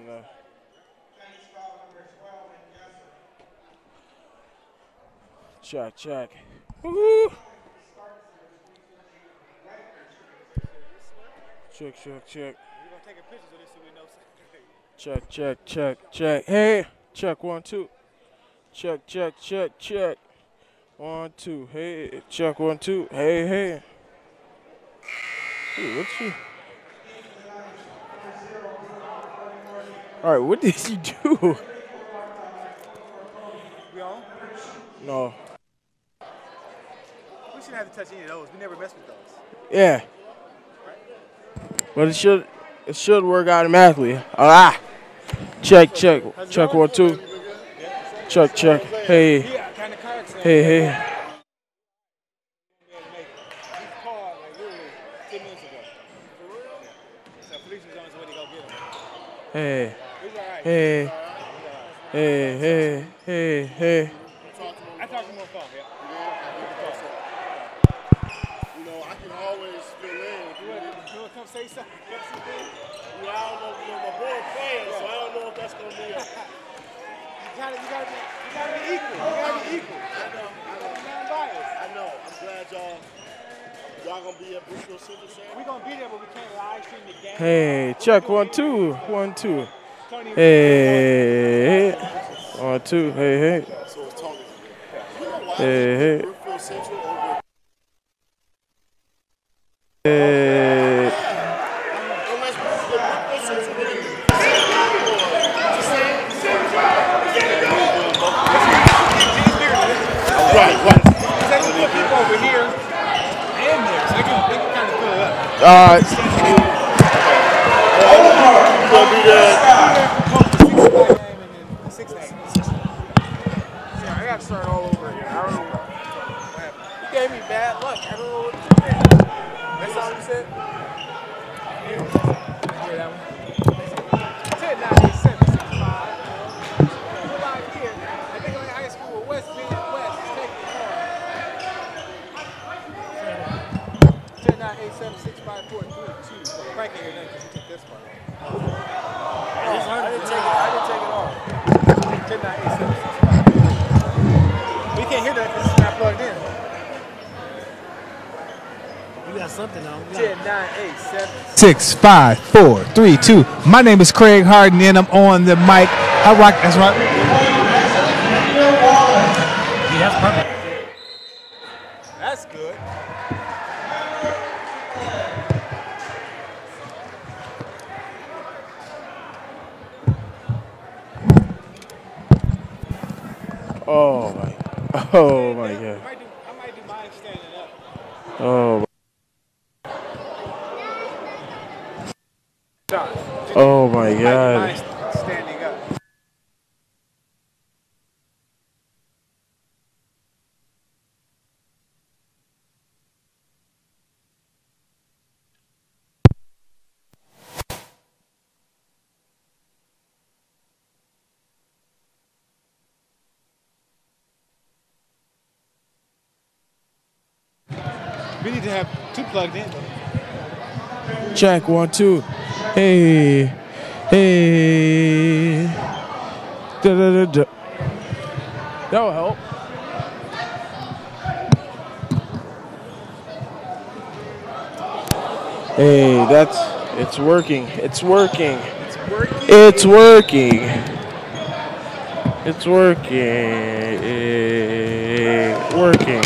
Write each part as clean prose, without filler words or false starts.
on the. Check, check. Woo-hoo. Check, check, check. Check, check, check, check. Hey, check 1, 2. Check, check, check, check. 1, 2. Hey, check 1, 2. Hey, hey. Hey, what's she? All right, what did you do? We on? No. We shouldn't have to touch any of those. We never mess with those. Yeah. But it should work automatically. Ah. Check, check. Check 1, 2. Check, check. Hey. Hey, hey. Hey. Hey. Hey, hey, hey, hey. I talked to him on phone, yeah. You know, I can always fill in. You want to come say something? Yeah, I don't know, my boy playing, so I don't know if that's going to be a... You gotta be equal. You gotta be equal. I know. I'm glad y'all going to be at Bristol Central Saturday. We're going to be there, but we can't live stream the game. Hey, check 1, 2. 1, 2. Hey, 1, 2. Hey, hey. So it's Tony. You know why Hey, hey. Bristol Central over... Hey. Right. They can put people over here and there, so they can kind of fill it up. Gonna be there. 6 names. Yeah, I got to start all over again. I don't know what happened. You gave me bad luck. I don't know what you did. That's all you said? Hear that one? 10, 9, 8, 7, 6, 5. We're out here. I think I'm in high school with West Bend West is taking the car. 10, 9, 8, 7, 6, 5, 4, 3, 2. Frank ain't here nothing because he took this part. I didn't take it off. 10, 9, 8, 7, 6, 5, 4, 3. We can't hear that because it's not plugged in. You got something on. 10, 9, 8, 7, 6, 5, 4, 3, 2. My name is Craig Harden, and I'm on the mic. I rock. That's right. Yeah, that's perfect. That's good. Oh my God. I might do mine standing up. Oh. Josh, Oh my I might do God. mine standing up. We need to have 2 plugged in. Check 1, 2. Hey. Hey. Da, da, da, da. That'll help. Hey, it's working. It's working. It's working. It's working. Working.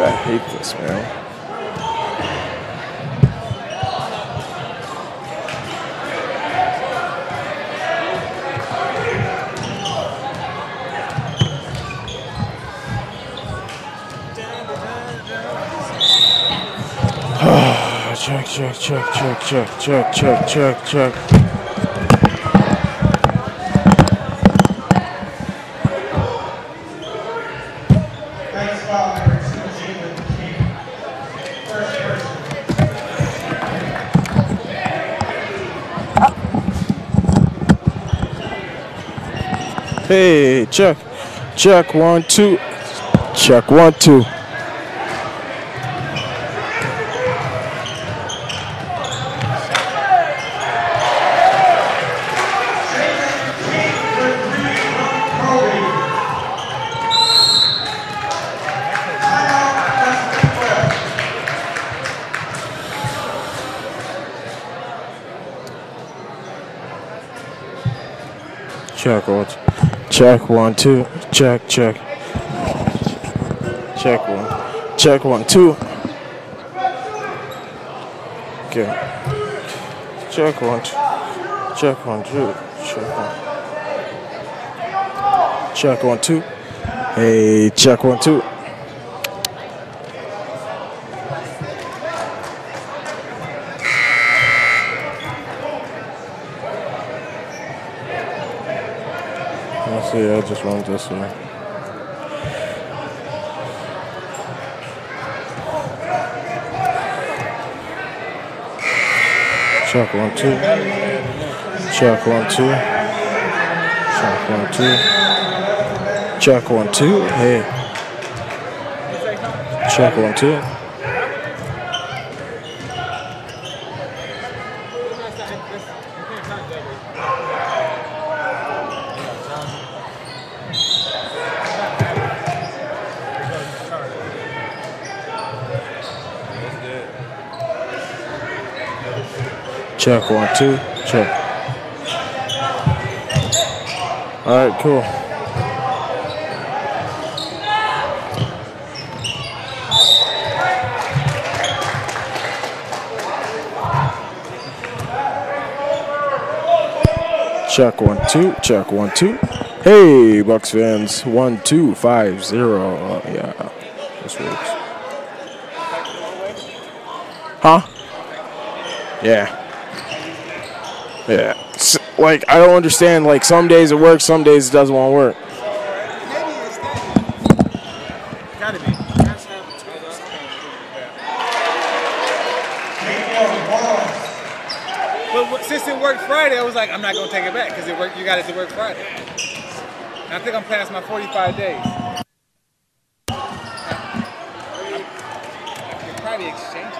I hate this, man. check, check, check, check, check, check, check, check, check. Hey, check, check, 1, 2, check, 1, 2. Check, 1, check, 1, 2, check, check. Check 1, 2. Okay. Check 1, 2, check 1, 2, check 1. Check 1, 2. Hey, check 1, 2. Let's see, I just went this way. Check 1, 2. Check 1, 2. Check 1, 2. Check 1, 2. Hey. Check 1, 2. Check 1, 2, check. All right, cool. Check 1, 2, check 1, 2. Hey, Bucks fans, 1, 2, 5, 0. Yeah, this works. Huh? Yeah. Yeah, like I don't understand. Like some days it works, some days it doesn't want to work. Gotta be. But since it worked Friday, I was like, I'm not gonna take it back because it worked. You got it to work Friday. And I think I'm past my 45 days. I could probably exchange it.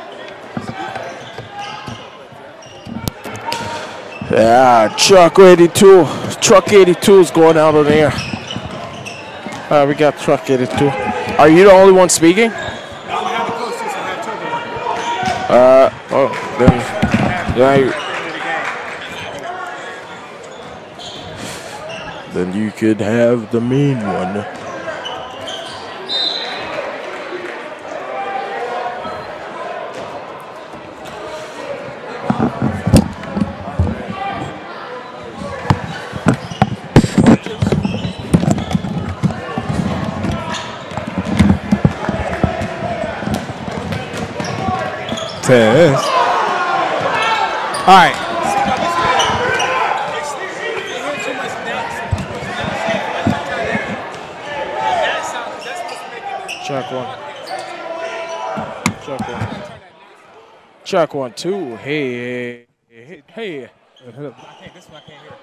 Yeah, truck 82. Truck 82 is going out of there. We got truck 82. Are you the only one speaking? Then you could have the mean one. Test. All right. Check 1. Check 1. Check 1, 2. Hey, hey, hey.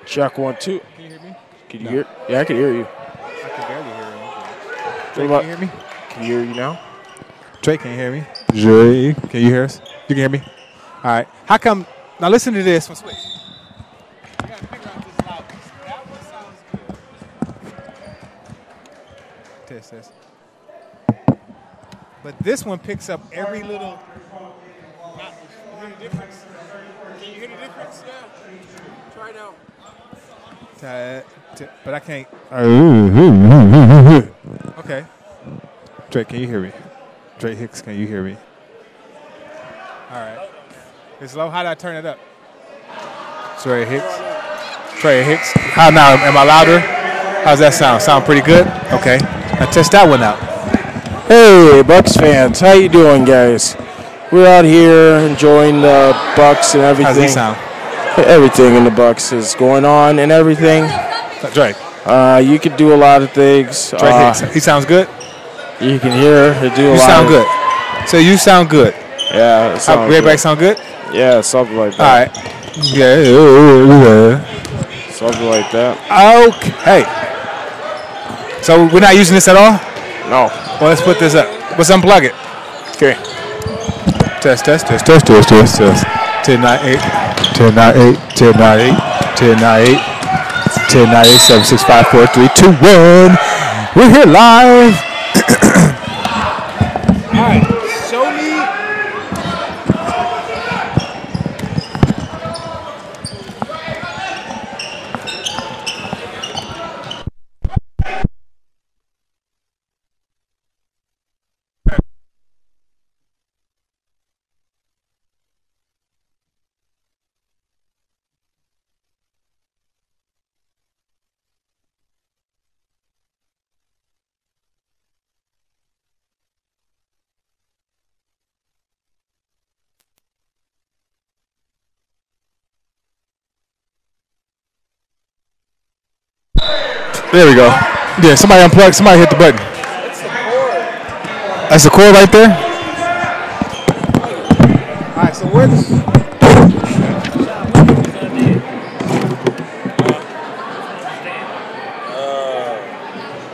Check 1, 2. Can you hear me? Can you hear? Yeah, I can hear you. I can barely hear you. What about? Can you hear me? Can you hear you now? Trey, can you hear me? Trey, can you hear us? You can hear me? All right. How come? Now listen to this. Switch. You gotta figure out this loud. That one sounds good. Test, test. But this one picks up every little. You hear the difference? Can you hear the difference? Yeah. Try now. But I can't. Okay. Trey, can you hear me? Trey Hicks, can you hear me? All right. It's low. How do I turn it up? Trey Hicks. Trey Hicks. How now? Am I louder? How's that sound? Sound pretty good? Okay. Now test that one out. Hey, Bucks fans, how you doing, guys? We're out here enjoying the Bucks and everything. How's he sound? Everything in the Bucks is going on and everything. Drake. You could do a lot of things. Drake Hicks. He sounds good? You can hear her do a lot. You sound good. So you sound good. Yeah. Redback sound good? Yeah, something like that. All right. Yeah. Something like that. Okay. So we're not using this at all? No. Well, let's put this up. Let's unplug it. Okay. Test. 10, 9, 8. 10, 9, 8. 10, 9, 8. 10, 9, 8. 10, 9, 8. 10, 9, 8. 7, 6, 5, 4, 3, 2, 1. We're here live. All right. Show me. There we go. Yeah, somebody unplugged. Somebody hit the button. It's the cord. That's the cord right there? All right, so where the...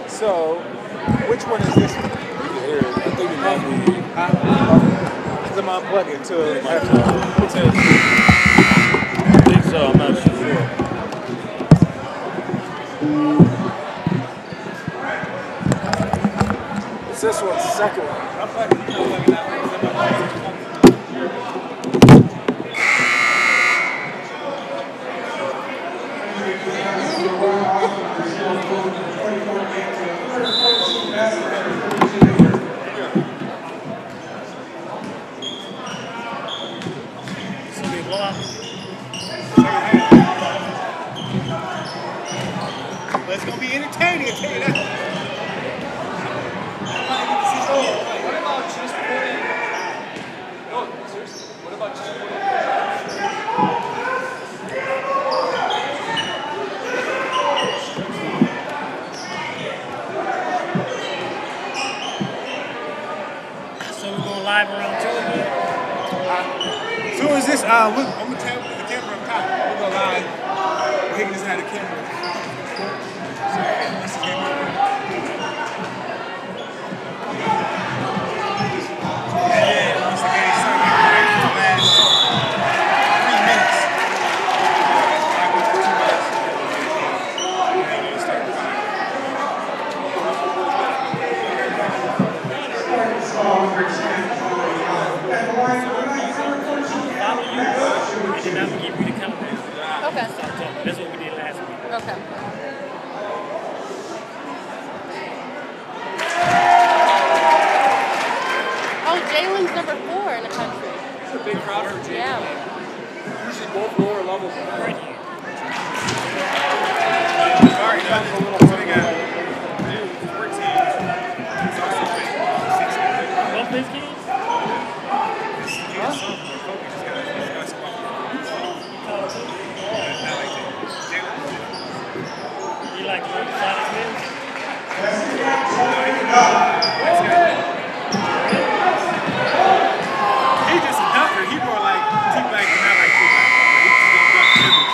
So, which one is this one? I think it might be. Because I'm unplugging to... I think so. I'm not sure. It's this one's the second one. But it's going to be entertaining, I tell you that. So we're going live around 2 again? As soon as this, I'm going to tell the camera up top. We'll go live. Higgins had the camera. Okay. That's what we did last week. Okay. Oh, Jalen's number 4 in the country. It's a big crowd for Jay. Yeah. Usually both lower levels are right here. Sorry, that's a little funny guy. 14. He's also big. 16. Both these kids? You like the Sonic Mills? He's just a dunker. He more like T-Black, but not like T-Black. He's just gonna dunk everything.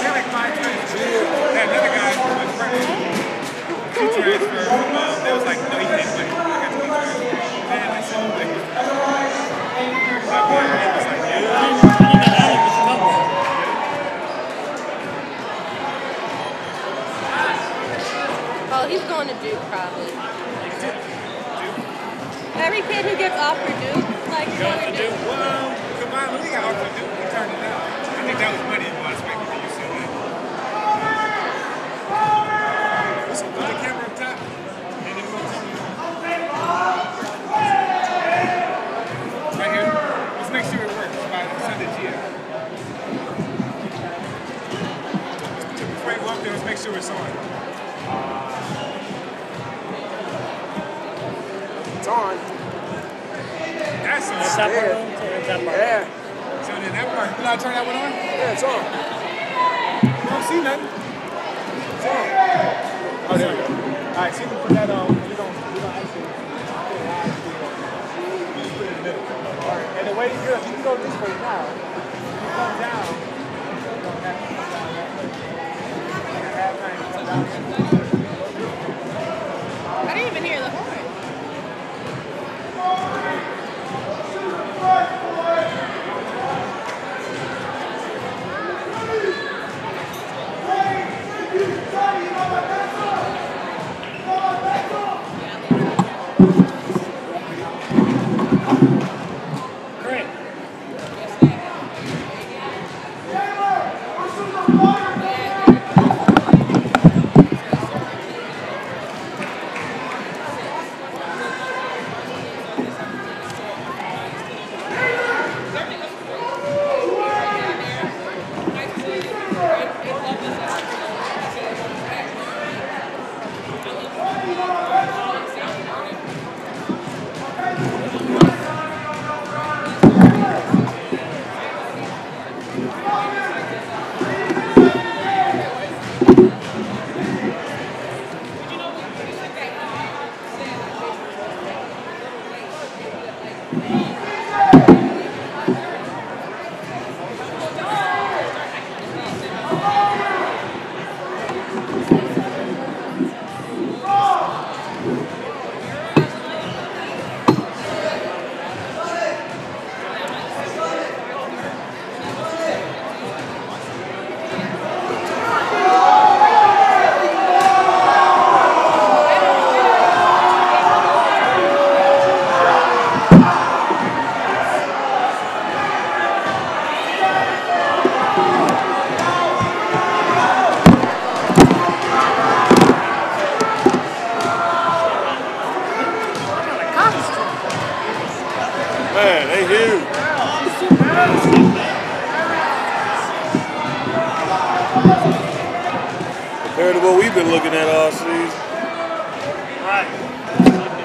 They're like 5 times. That another guy, my friend, he transferred from, they was like, no, he can't play. I got to be transferred. Man, I said, play. My boy, he was like, yeah. Oh, he's going to Duke probably. Every kid who gets offered Duke, like, going to Duke. Well, Combined League got offered to do. He turned it down. I think that was money in Las Vegas that you said that. Listen, put the camera up top. And then we'll tell you. Right here. Let's make sure it works. Send it to you. Before you go up there, let's make sure it's on. It's on. It's that part on? Yeah. So then that part, you know how to turn that one on? Yeah, it's on. You don't see nothing. It's on. Oh, there we go. All right, so you can put that on. We don't actually put it live. Just put it in the middle. All right. And the way you go, you can go this way now. You come down. You don't have to come down that way. And at halftime, you come down that way. I didn't even hear the horn. Man, they huge. Compared to what we've been looking at all season. Right.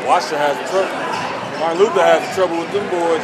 Washington has trouble. Martin Luther has trouble with them boys.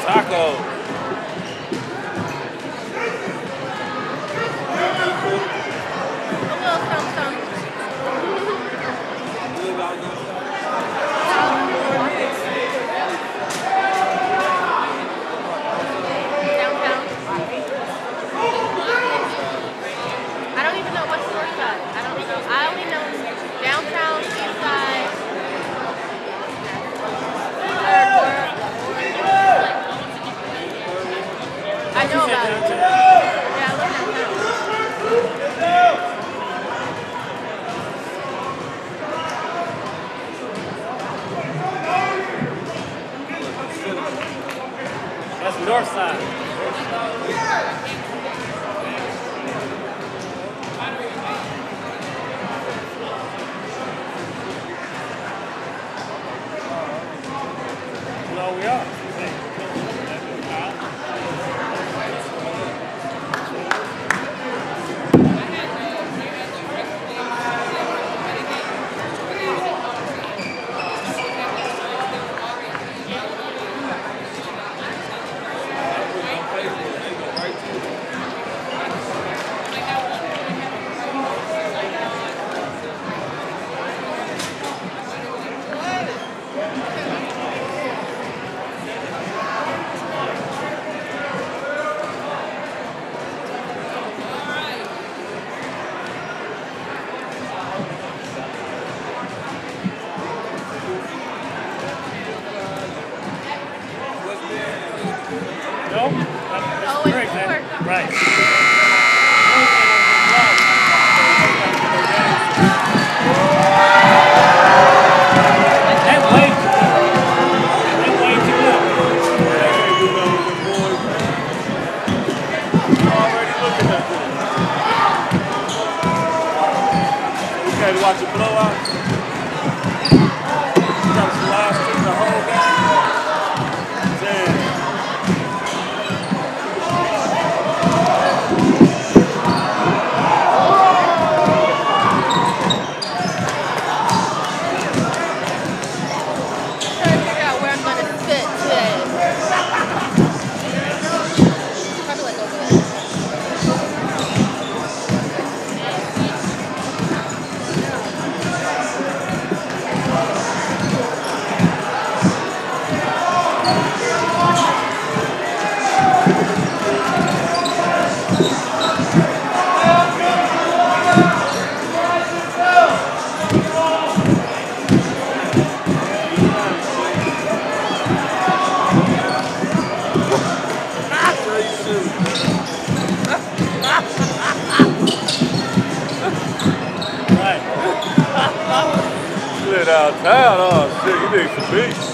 Taco. I don't even know what store ready to watch a blowout? That was the last team the whole game. Damn. Trying to figure out where I'm gonna sit today. Probably like over there. Slid out of town, oh shit, you need some beats.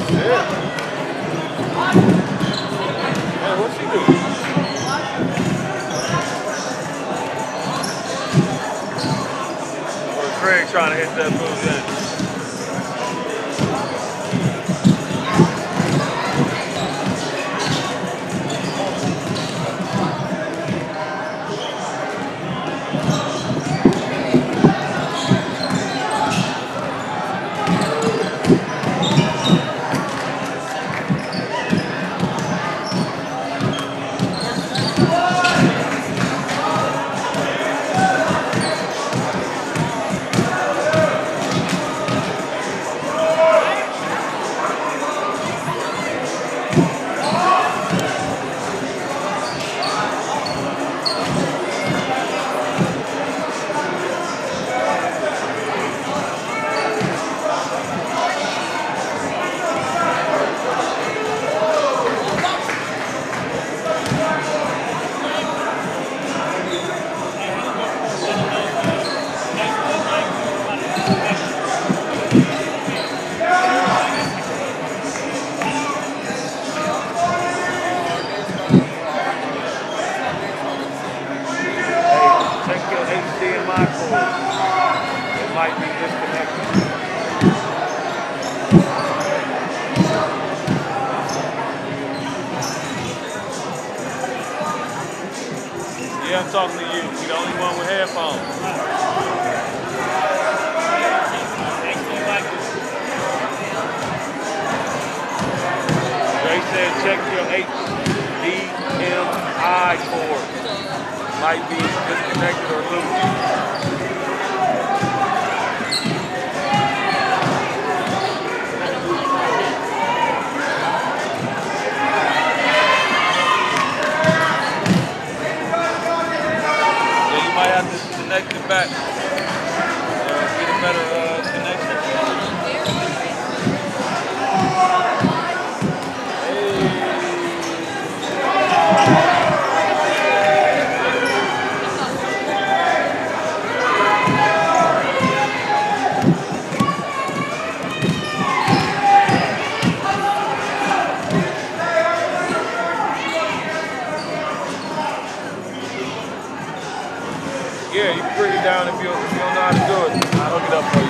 Shit. Man, what's she doing? Well, Craig trying to hit that move in. Yeah, I'm talking to you. You're the only one with headphones. They said check your HDMI cord. Might be disconnected or loose. Might have to connect it back. Get a better connection. Yeah, you can bring it down if you don't know how to do it. I'll hook it up for you.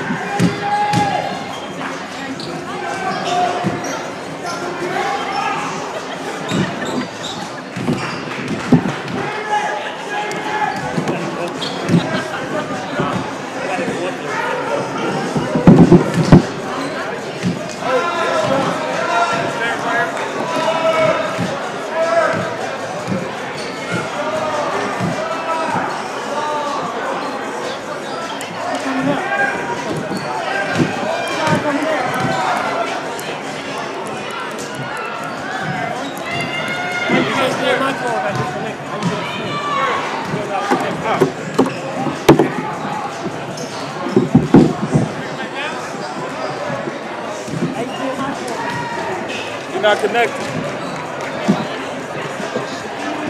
You're not connected.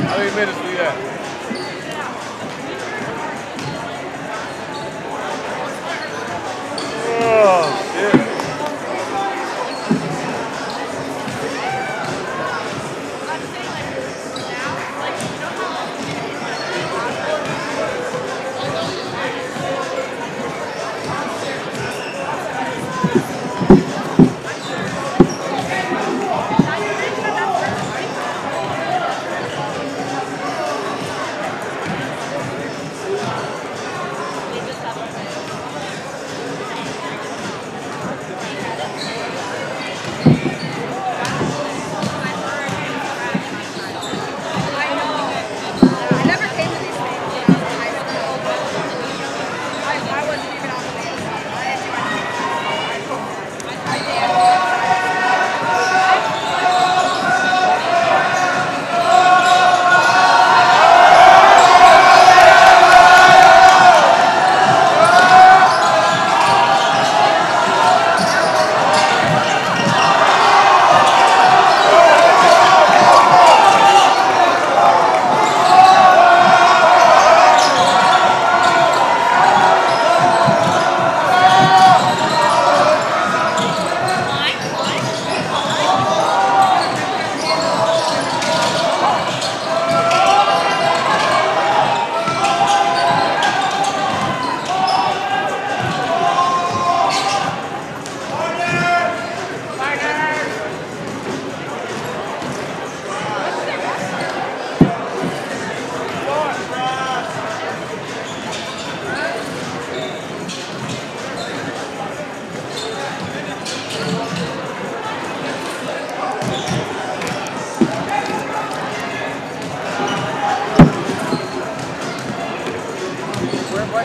How many minutes do you have? Oh, shit.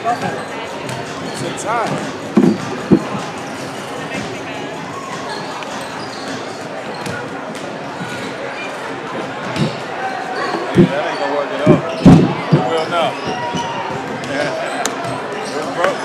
It's a tie. Yeah, that ain't gonna work at all. It will now. It's broke.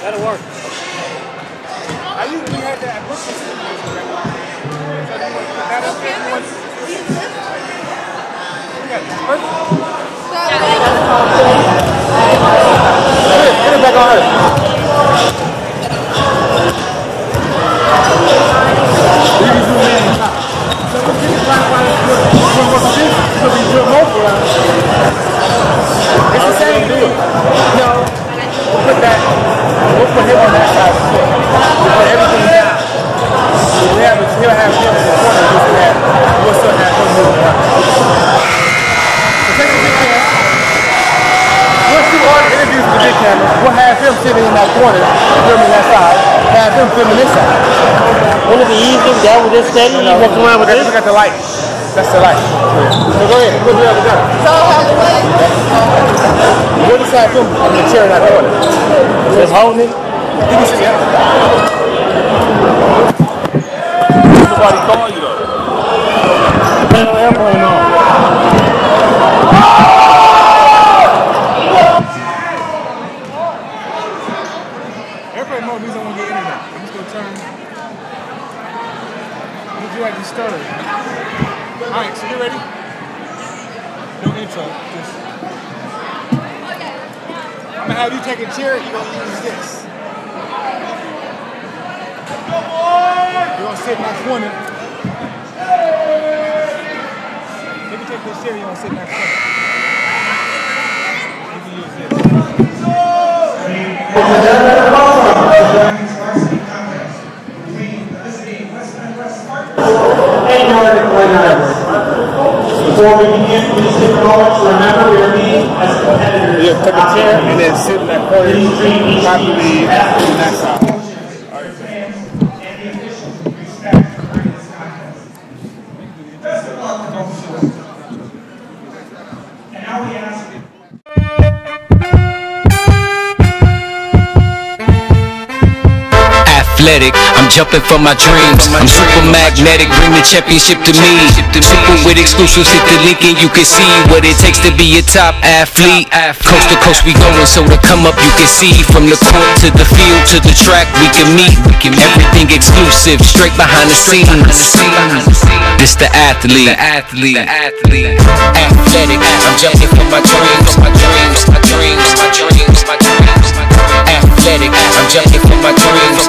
That'll work. I usually had that at Brooklyn. So you want to put that up there? Get it back on her. It's the same thing. No, we'll put that. We'll put him on that side. We'll put everything down. He'll have him in the corner. We'll still have him moving around. So take the big camera. We'll do all the interviews with the big camera. We'll have him sitting in that corner, filming that side. Have him filming this side. Wouldn't it be easier down with this steady? You walk around with this? Look at the light. That's the light. So go ahead. We'll do that together. We'll just have him in the chair in that corner. Just holding it? You can see it. Somebody call you though. Turn the airplane on. Airplane mode means I won't get internet. I'm just going to turn. Would you like to start? Alright, so you ready? No intro. Just. I'm going to have you take a chair. You're going to use this. You're going to sit in that corner. Let me take this chair. You're going to sit in that corner. You can use this. Before we begin, please take a moment to remember we are meeting as competitors. You take a chair and then sit in that corner, properly in that side. And now we ask. Athletic, I'm jumping for my dreams. I'm super magnetic, bring the championship to me. Super with exclusives, hit the link and you can see what it takes to be a top athlete. Coast to coast we going, so to come up you can see. From the court to the field to the track we can meet. Everything exclusive, straight behind the scenes. This the athlete. Athletic, I'm jumping for my dreams. Athletic, I'm jumping for my dreams.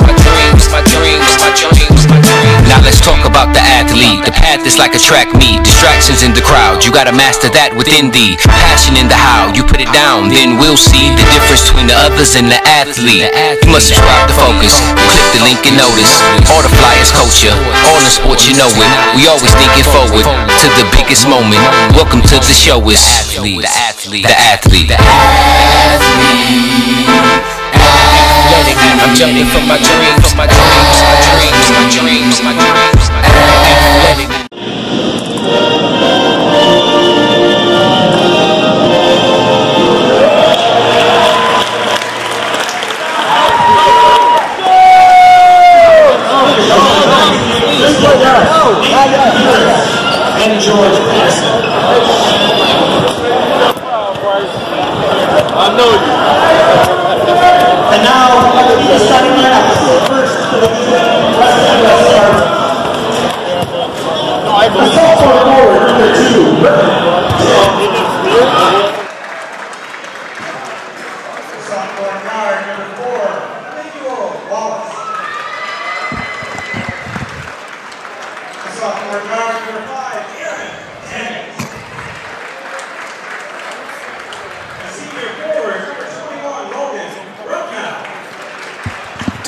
Now let's talk about the athlete. The path is like a track meet. Distractions in the crowd, you gotta master that within thee. Passion in the how, you put it down, then we'll see the difference between the others and the athlete. You must subscribe to Focus, click the link and notice. All the flyers culture, all the sports you know it. We always thinking forward to the biggest moment. Welcome to the show is the athlete. Athletic, I'm jumping for my dreams. Athletic. And George Peterson. I know you. And now, the starting lineup. First, for the wrestling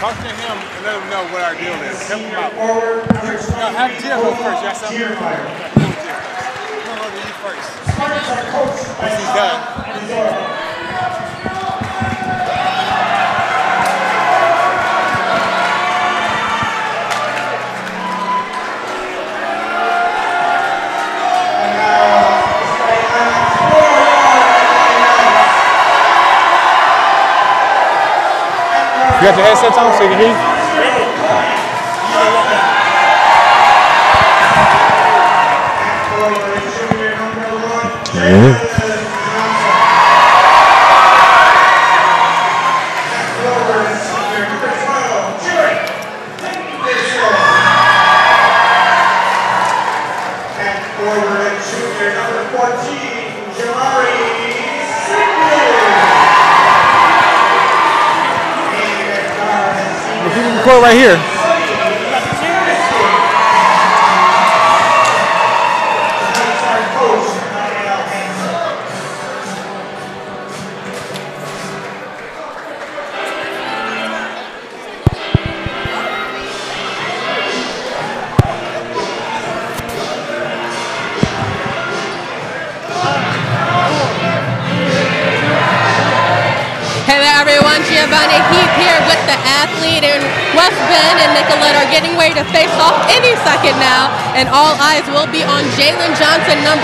Talk to him and let him know what our deal is. Help him out. No, have Jill go first. You got something? I'm going to go to you first. Once he's done. You got your headsets on so you can hear you? Yeah. Record right here. Giovanni Heap here with the athlete, and West Bend and Nicolette are getting ready to face off any second now, and all eyes will be on Jalen Johnson, #1,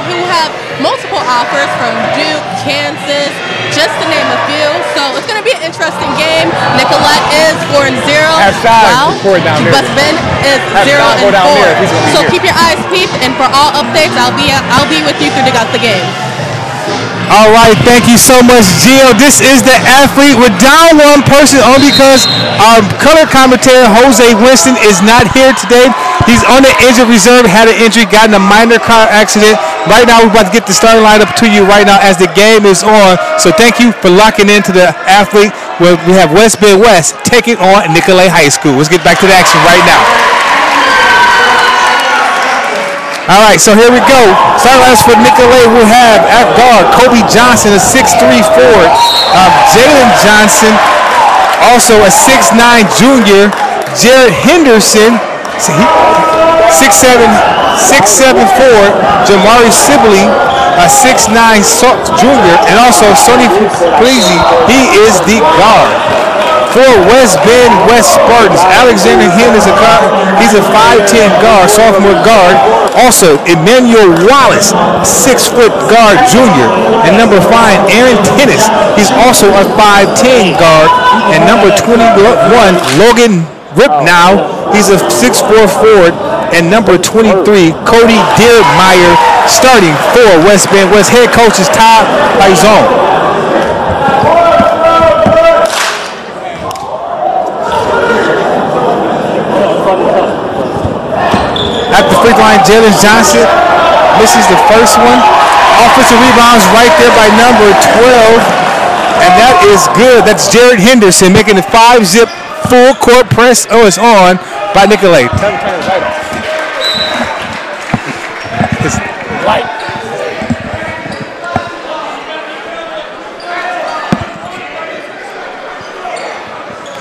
who have multiple offers from Duke, Kansas, just to name a few. So it's going to be an interesting game. Nicolette is 4-0, while West Bend is 0-4. So keep your eyes peeled, and for all updates, I'll be with you throughout the game. All right, thank you so much, Gio. This is the athlete. We're down one person only because our color commentator, Jose Winston, is not here today. He's on the injured reserve, had an injury, got in a minor car accident. Right now, we're about to get the starting lineup to you right now as the game is on. So thank you for locking into the athlete. Where we have West Bend West taking on Nicolette High School. Let's get back to the action right now. All right, so here we go. Starting lines for Nicolette, we'll have at guard Kobe Johnson, a 6'3" forward. Jalen Johnson, also a 6'9" junior. Jared Henderson, 6'7" forward. Jamari Sibley, a 6'9" junior. And also Sonny Pleasy, he is the guard. For West Bend West Spartans, Alexander Hill is he's a 5'10" guard, sophomore guard. Also, Emmanuel Wallace, 6-foot guard junior. And #5, Aaron Tennis, he's also a 5'10" guard. And #21, Logan Ripnow, he's a 6'4" forward. And #23, Cody Deermeyer, starting for West Bend West. Head coach is Todd Pizon. At the free throw line, Jalen Johnson misses the first one. Offensive rebounds right there by #12. And that is good. That's Jared Henderson making the 5-zip full court press. Oh, it's on by Nicolette. Tell him to turn his light on. It's light.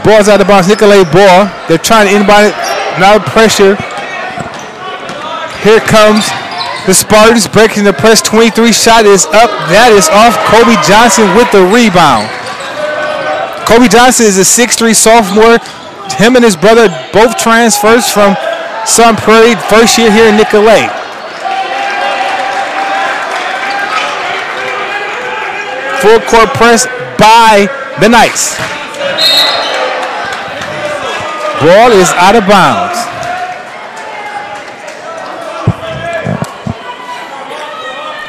Ball's out of the box. Nicolette ball. They're trying to inbound it. Now pressure. Here comes the Spartans breaking the press. 23 shot is up. That is off. Kobe Johnson with the rebound. Kobe Johnson is a 6'3" sophomore. Him and his brother both transfers from Sun Prairie, first year here in Nicolette. Full court press by the Knights. Ball is out of bounds.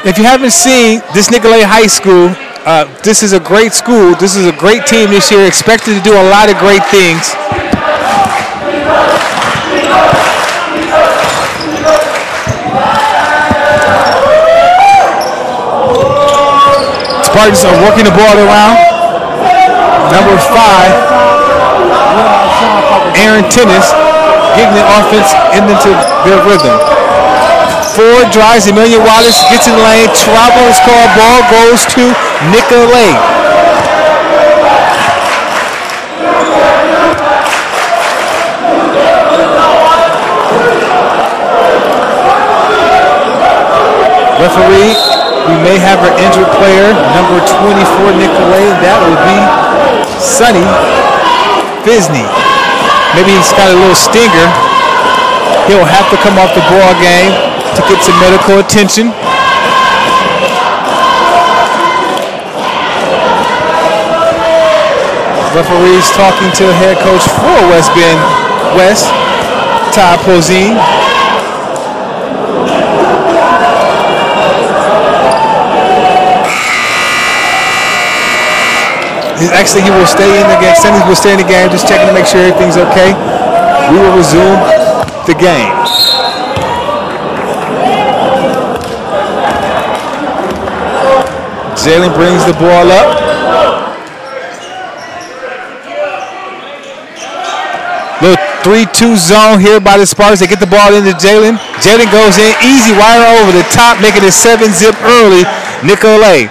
If you haven't seen this Nicolette High School, this is a great school. This is a great team this year, expected to do a lot of great things. Spartans are working the ball around. #5, Aaron Tennis, getting the offense into their rhythm. 4 drives, Emmanuel Wallace gets in the lane, travel is called, ball goes to Nicolette. Referee, we may have an injured player, number 24, Nicolette. That would be Sonny Fisney. Maybe he's got a little stinger. He'll have to come off the ball game to get some medical attention. Referees talking to the head coach for West Bend West, Todd Posine. Actually, he will stay in the game. Sanders will stay in the game, just checking to make sure everything's okay. We will resume the game. Jalen brings the ball up. Little 3-2 zone here by the Spartans. They get the ball into Jalen. Jalen goes in, easy wire over the top, making it 7-zip early. Nicolette.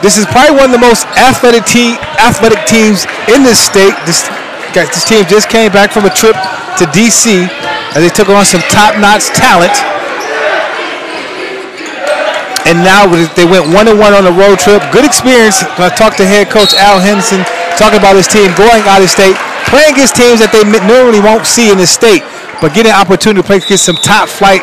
This is probably one of the most athletic teams in this state. This team just came back from a trip to D.C. as they took on some top-notch talent. And now they went 1-1 on a road trip. Good experience. I talked to head coach Al Henderson, talking about his team going out of state, playing against teams that they normally won't see in the state, but getting an opportunity to play against some top-flight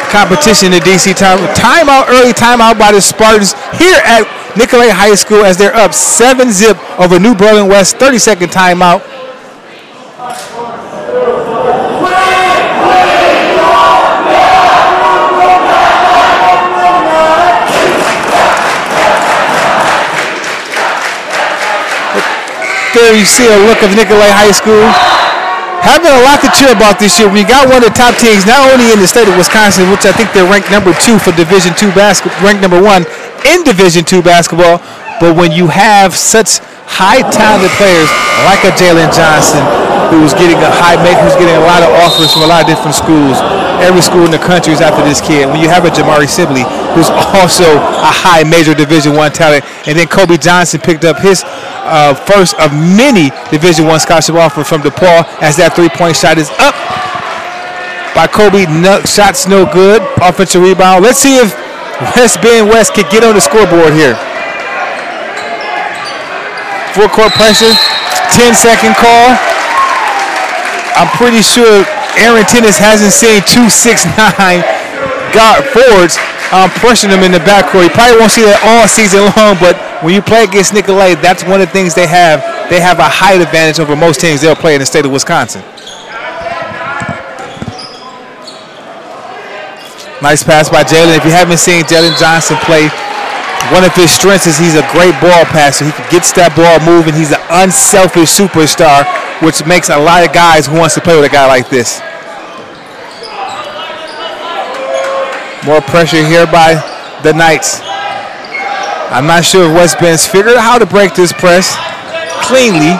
competition in D.C. Timeout, early timeout by the Spartans here at Nicolette High School as they're up 7-zip over New Berlin West. 30-second timeout. There you see a look of Nicolette High School. Having a lot to cheer about this year. We got one of the top teams, not only in the state of Wisconsin, which I think they're ranked number 2 for Division II basketball, ranked number 1 in Division II basketball, but when you have such high talented players like a Jalen Johnson, who's getting who's getting a lot of offers from a lot of different schools. Every school in the country is after this kid. When you have a Jamari Sibley, who's also a high major Division I talent, and then Kobe Johnson picked up his first of many Division I scholarship offer from DePaul as that three-point shot is up by Kobe. No, shot's no good. Offensive rebound. Let's see if West Bend West can get on the scoreboard here. Full court pressure. 10-second call. I'm pretty sure Aaron Tennis hasn't seen 2-6-9 guard forwards pressuring them in the backcourt. You probably won't see that all season long, but when you play against Nicolette, that's one of the things they have. They have a height advantage over most teams they'll play in the state of Wisconsin. Nice pass by Jalen. If you haven't seen Jalen Johnson play, one of his strengths is he's a great ball passer. He gets that ball moving. He's an unselfish superstar, which makes a lot of guys who wants to play with a guy like this. More pressure here by the Knights. I'm not sure if West Bend's figured out how to break this press cleanly.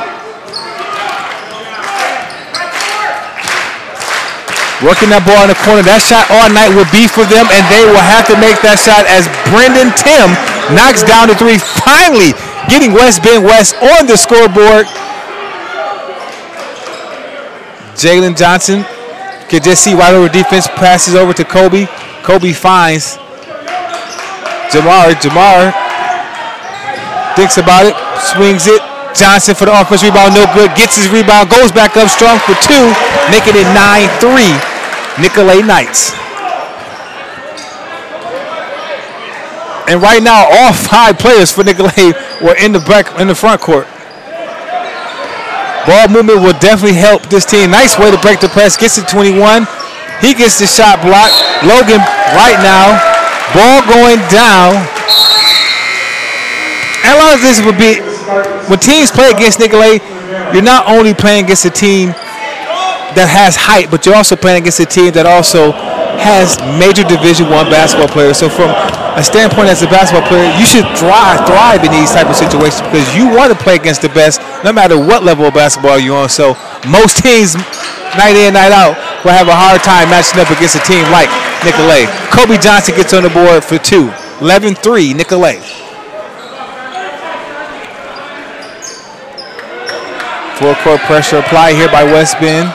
Working that ball in the corner. That shot all night will be for them, and they will have to make that shot as Brendan Tim knocks down the three, finally getting West Bend West on the scoreboard. Jalen Johnson can just see right over defense, passes over to Kobe. Kobe finds Jamar. Jamar thinks about it, swings it. Johnson for the offensive rebound, no good. Gets his rebound, goes back up strong for 2, making it 9-3. Nicolette Knights. And right now, all 5 players for Nicolette were in the front court. Ball movement will definitely help this team. Nice way to break the press. Gets to 21. He gets the shot blocked. Logan right now. Ball going down. And a lot of this would be, when teams play against Nicolette, you're not only playing against a team that has height, but you're also playing against a team that also has major Division I basketball players. So from a standpoint as a basketball player, you should thrive in these type of situations because you want to play against the best no matter what level of basketball you're on. So most teams, night in, night out, will have a hard time matching up against a team like Nicolette. Kobe Johnson gets on the board for 2. 11-3, Nicolette. Full court pressure applied here by West Bend.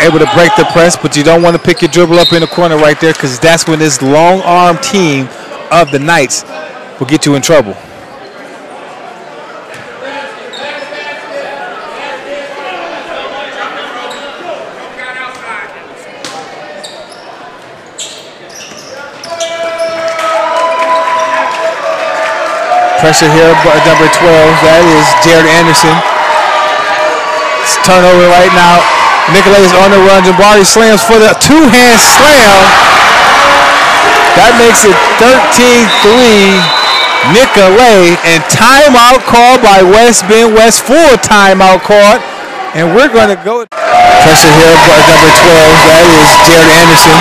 able to break the press, but you don't want to pick your dribble up in the corner right there because that's when this long arm team of the Knights will get you in trouble. Pressure here by number 12. That is Jared Anderson. It's turnover right now. Nicolette is on the run. Jabari slams for the two-hand slam. That makes it 13-3 Nicolette. And timeout called by West Bend West. Full timeout called. And we're going to go. Pressure here by number 12. That is Jared Anderson.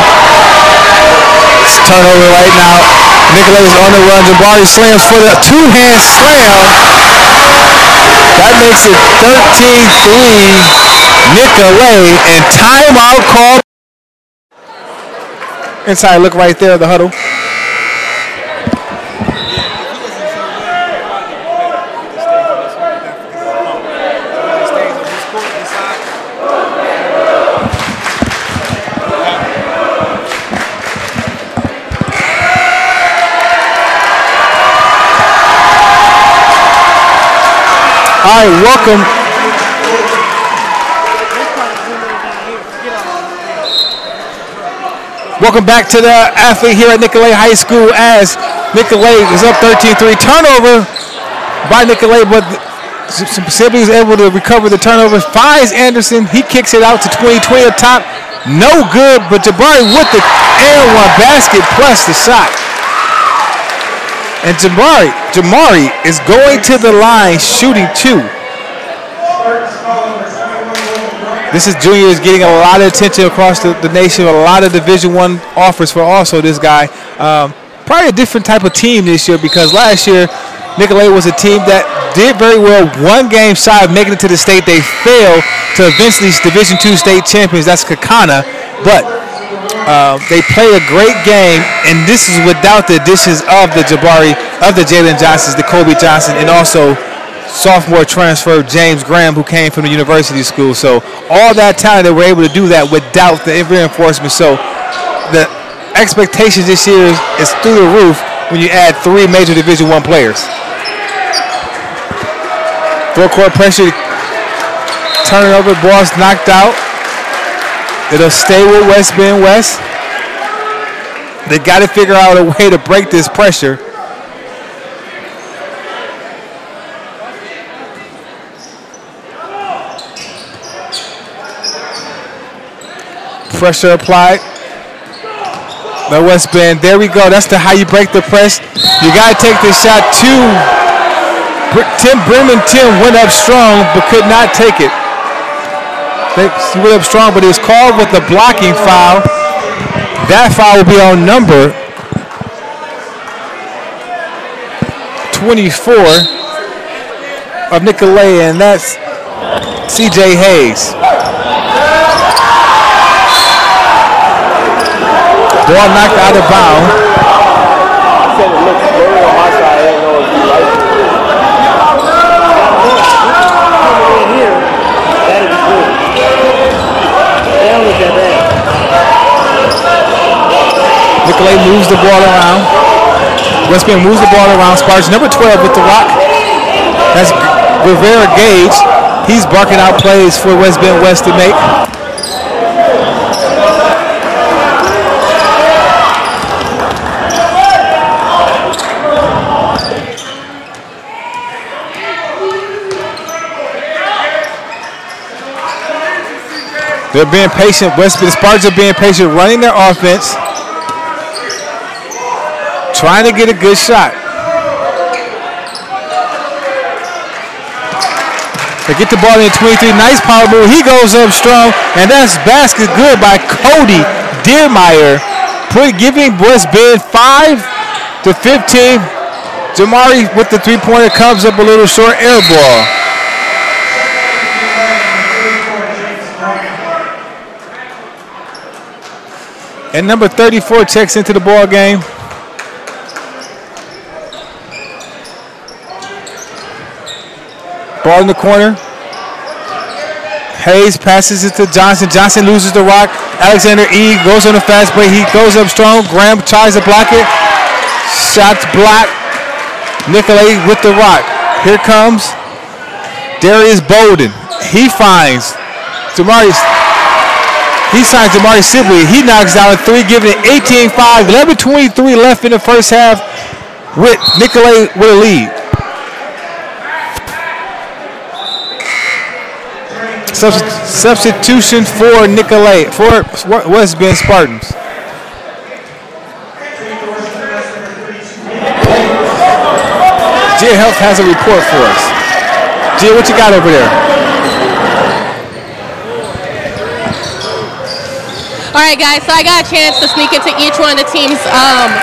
It's turnover right now. Nicolette is on the run. Jabari slams for the two-hand slam. That makes it 13-3 Nicolette, and timeout call. Inside look right there, the huddle. All right, welcome. Welcome back to the athlete here at Nicolette High School as Nicolette is up 13-3. Turnover by Nicolette, but Sibley is able to recover the turnover. Finds Anderson. He kicks it out to 20-20 up top. No good, but Jabari with the and one basket plus the shot. And Jamari is going to the line shooting 2. This is junior is getting a lot of attention across the nation. A lot of Division I offers for also this guy. Probably a different type of team this year because last year Nicolette was a team that did very well. One game shy of making it to the state. They failed to eventually Division II state champions. That's Kakana, but they play a great game, and this is without the additions of the Jalen Johnsons, the Kobe Johnson, and also sophomore transfer James Graham, who came from the university school. So all that talent, they were able to do that without the reinforcement. So the expectations this year is through the roof when you add 3 major Division I players. Full court pressure, turnover, ball's knocked out. It'll stay with West Bend West. They got to figure out a way to break this pressure. Pressure applied. The West Bend. There we go. That's how you break the press. You got to take this shot. Tim went up strong but could not take it. He went up strong, but he was called with a blocking foul. That foul will be on number 24 of Nicolette, and that's C.J. Hayes. Ball knocked out of bounds. I said it looks blurry on my side. I didn't know if you like it. Here, that is good. Down with that bad. Nicolette moves the ball around. West Bend moves the ball around. Sparks number 12 with the rock. That's Rivera Gage. He's barking out plays for West Bend West to make. They're being patient. West Bend Spartans are being patient, running their offense, trying to get a good shot. They get the ball in 23. Nice power move. He goes up strong, and that's basket good by Cody Deermeyer, giving West Bend 5-15. Jamari with the three-pointer comes up a little short, air ball. And number 34 checks into the ball game. Ball in the corner. Hayes passes it to Johnson. Johnson loses the rock. Alexander E goes on a fast break. He goes up strong. Graham tries to block it. Shots blocked. Nicolette with the rock. Here comes Darius Bolden. He finds Jamari. He signs Jamari Sibley. He knocks down a 3, giving it 18-5. 11:23 left in the first half with Nicolette with a lead. Substitution for Nicolette, for West Bend Spartans. Gia Health has a report for us. Gia, what you got over there? All right, guys, so I got a chance to sneak into each one of the team's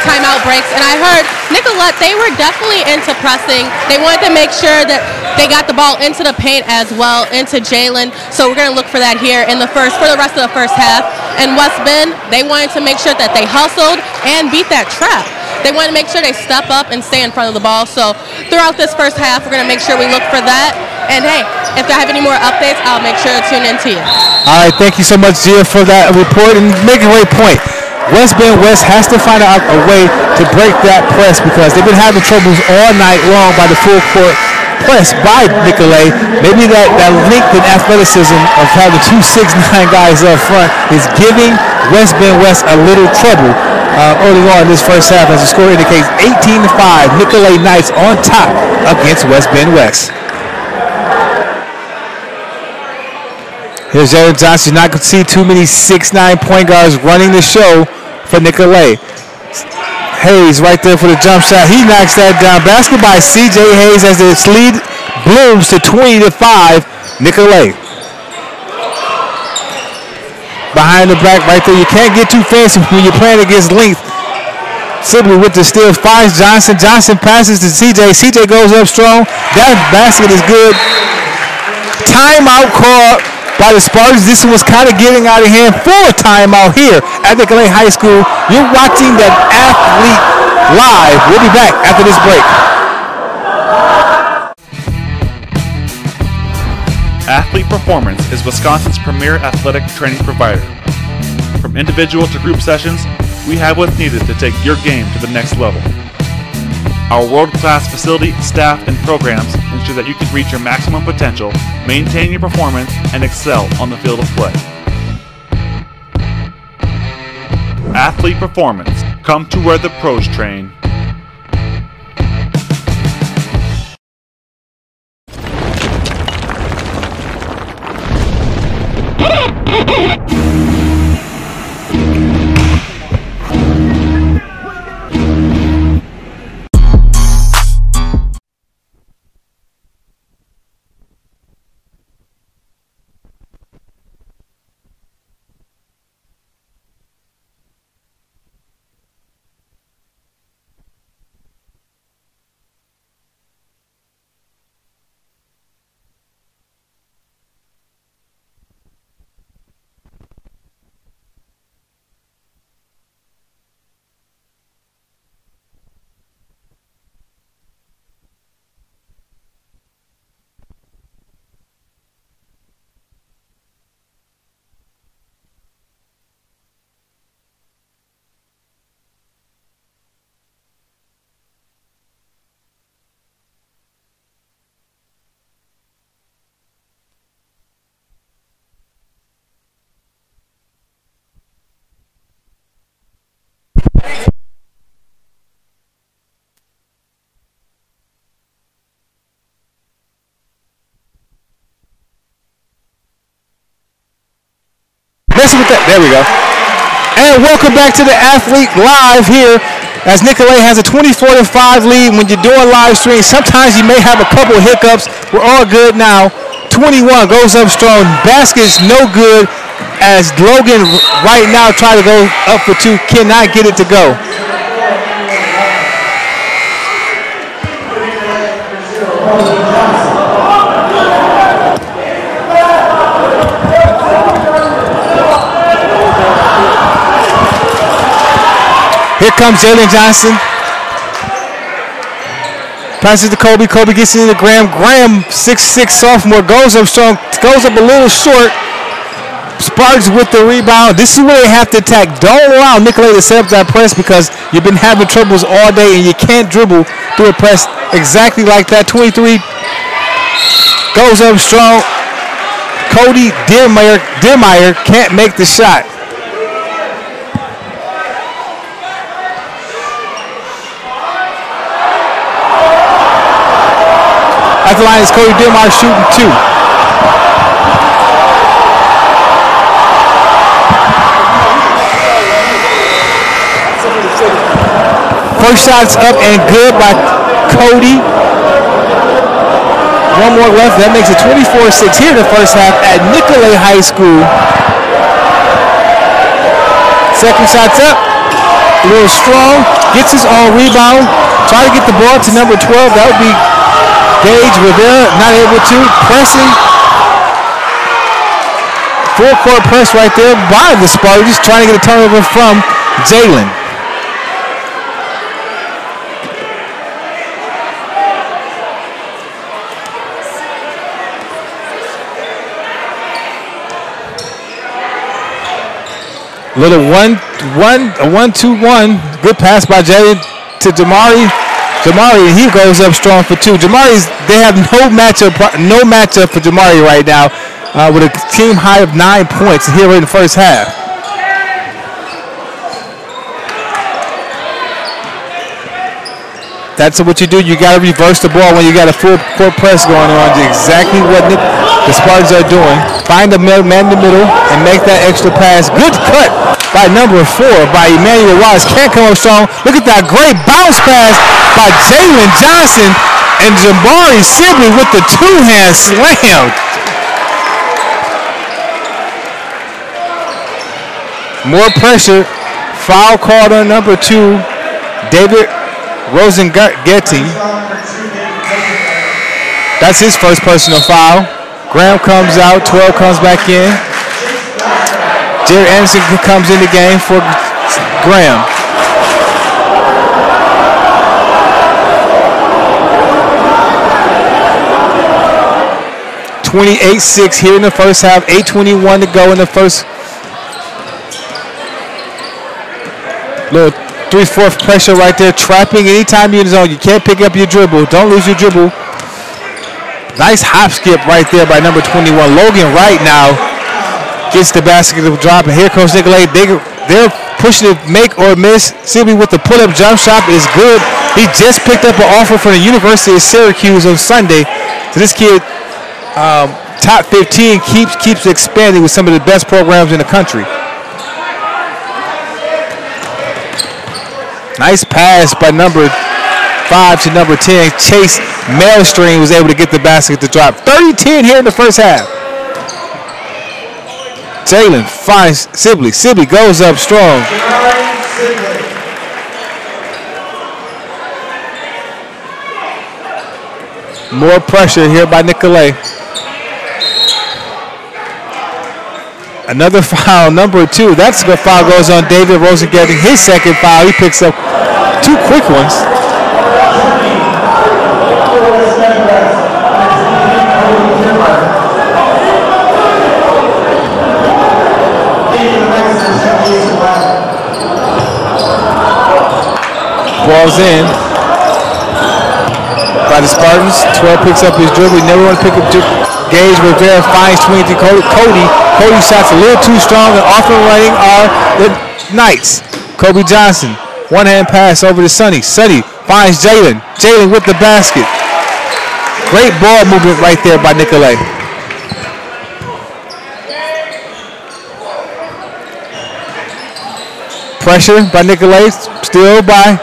timeout breaks, and I heard Nicolette, they were definitely into pressing. They wanted to make sure that they got the ball into the paint as well, into Jalen. So we're going to look for that here for the rest of the first half. And West Bend, they wanted to make sure that they hustled and beat that trap. They wanted to make sure they step up and stay in front of the ball. So throughout this first half, we're going to make sure we look for that. And hey, if I have any more updates, I'll make sure to tune in to you. All right, thank you so much, Gia, for that report. And make a great point. West Bend West has to find out a way to break that press because they've been having troubles all night long by the full court press by Nicolette. Maybe that length and athleticism of having 2 6'9" guys up front is giving West Bend West a little trouble early on in this first half, as the score indicates 18-5. Nicolette Knights on top against West Bend West. Here's Jalen Johnson. You're not going to see too many 6'9" point guards running the show for Nicolette. Hayes right there for the jump shot. He knocks that down. Basket by C.J. Hayes as the lead blooms to 20-5. Nicolette. Behind the back right there. You can't get too fancy when you're playing against length. Sibley with the steal finds Johnson. Johnson passes to C.J. C.J. goes up strong. That basket is good. Timeout call by the Spartans. This was kind of getting out of hand. Full timeout here at Nicolette High School. You're watching that athlete live. We'll be back after this break. Athlete Performance is Wisconsin's premier athletic training provider. From individual to group sessions, we have what's needed to take your game to the next level. Our world-class facility, staff, and programs ensure that you can reach your maximum potential, maintain your performance, and excel on the field of play. Athlete Performance. Come to where the pros train. With that. There we go. And welcome back to the Athlete Live here as Nicolette has a 24-5 lead. When you're doing live stream, sometimes you may have a couple hiccups. We're all good now. 21 goes up strong. Basket's no good as Logan right now try to go up for 2. Cannot get it to go. Here comes Jalen Johnson. Passes to Kobe. Kobe gets it to Graham. Graham, 6'6" sophomore, goes up strong, goes up a little short. Spartans with the rebound. This is where they have to attack. Don't allow Nicolette to set up that press because you've been having troubles all day and you can't dribble through a press exactly like that. 23 goes up strong. Cody Dearmeyer can't make the shot. At the line is Cody Dearmeyer shooting 2. First shot's up and good by Cody. One more left. That makes it 24-6 here in the first half at Nicolette High School. Second shot's up. A little strong. Gets his own rebound. Try to get the ball to number 12. That would be Gage Rivera. Not able to. Pressing. Full court press right there by the Spartans. Trying to get a turnover from Jalen. Little 1-2-1. Good pass by Jalen to Jamari. Jamari, he goes up strong for 2. They have no matchup for Jamari right now with a team high of 9 points here in the first half. That's what you do. You got to reverse the ball when you got a full court press going on. Exactly what the Spartans are doing. Find the man in the middle and make that extra pass. Good cut by number 4 by Emmanuel Wallace. Can't come up strong. Look at that great bounce pass by Jalen Johnson and Jabari Sibley with the 2-hand slam. More pressure. Foul called on number 2, David Rosengetty. That's his first personal foul. Graham comes out, 12 comes back in. Jared Anderson comes in the game for Graham. (28-6) here in the first half. 8:21 to go in the first. Little 3/4 pressure right there, trapping anytime you're in the zone. You can't pick up your dribble. Don't lose your dribble. Nice hop skip right there by number 21. Logan Wright now gets the basket to drop, and here comes Nicolette. They're pushing it, make or miss. Sibley with the pull-up jump shot is good. He just picked up an offer from the University of Syracuse on Sunday. So this kid, top 15, keeps expanding with some of the best programs in the country. Nice pass by number 5 to number 10. Chase Mailstream was able to get the basket to drop. 30-10 here in the first half. Jalen finds Sibley. Sibley goes up strong. More pressure here by Nicolette. Another foul, number 2. That's the foul goes on David Rosen getting his second foul. He picks up 2 quick ones. Ball's in by the Spartans. 12 picks up his dribble. He never want to pick up Gage Rivera finds 23. Cody shots a little too strong, and off and running are the Knights. Kobe Johnson, one-hand pass over to Sonny. Sonny finds Jalen. Jalen with the basket. Great ball movement right there by Nicolette. Pressure by Nicolette, still by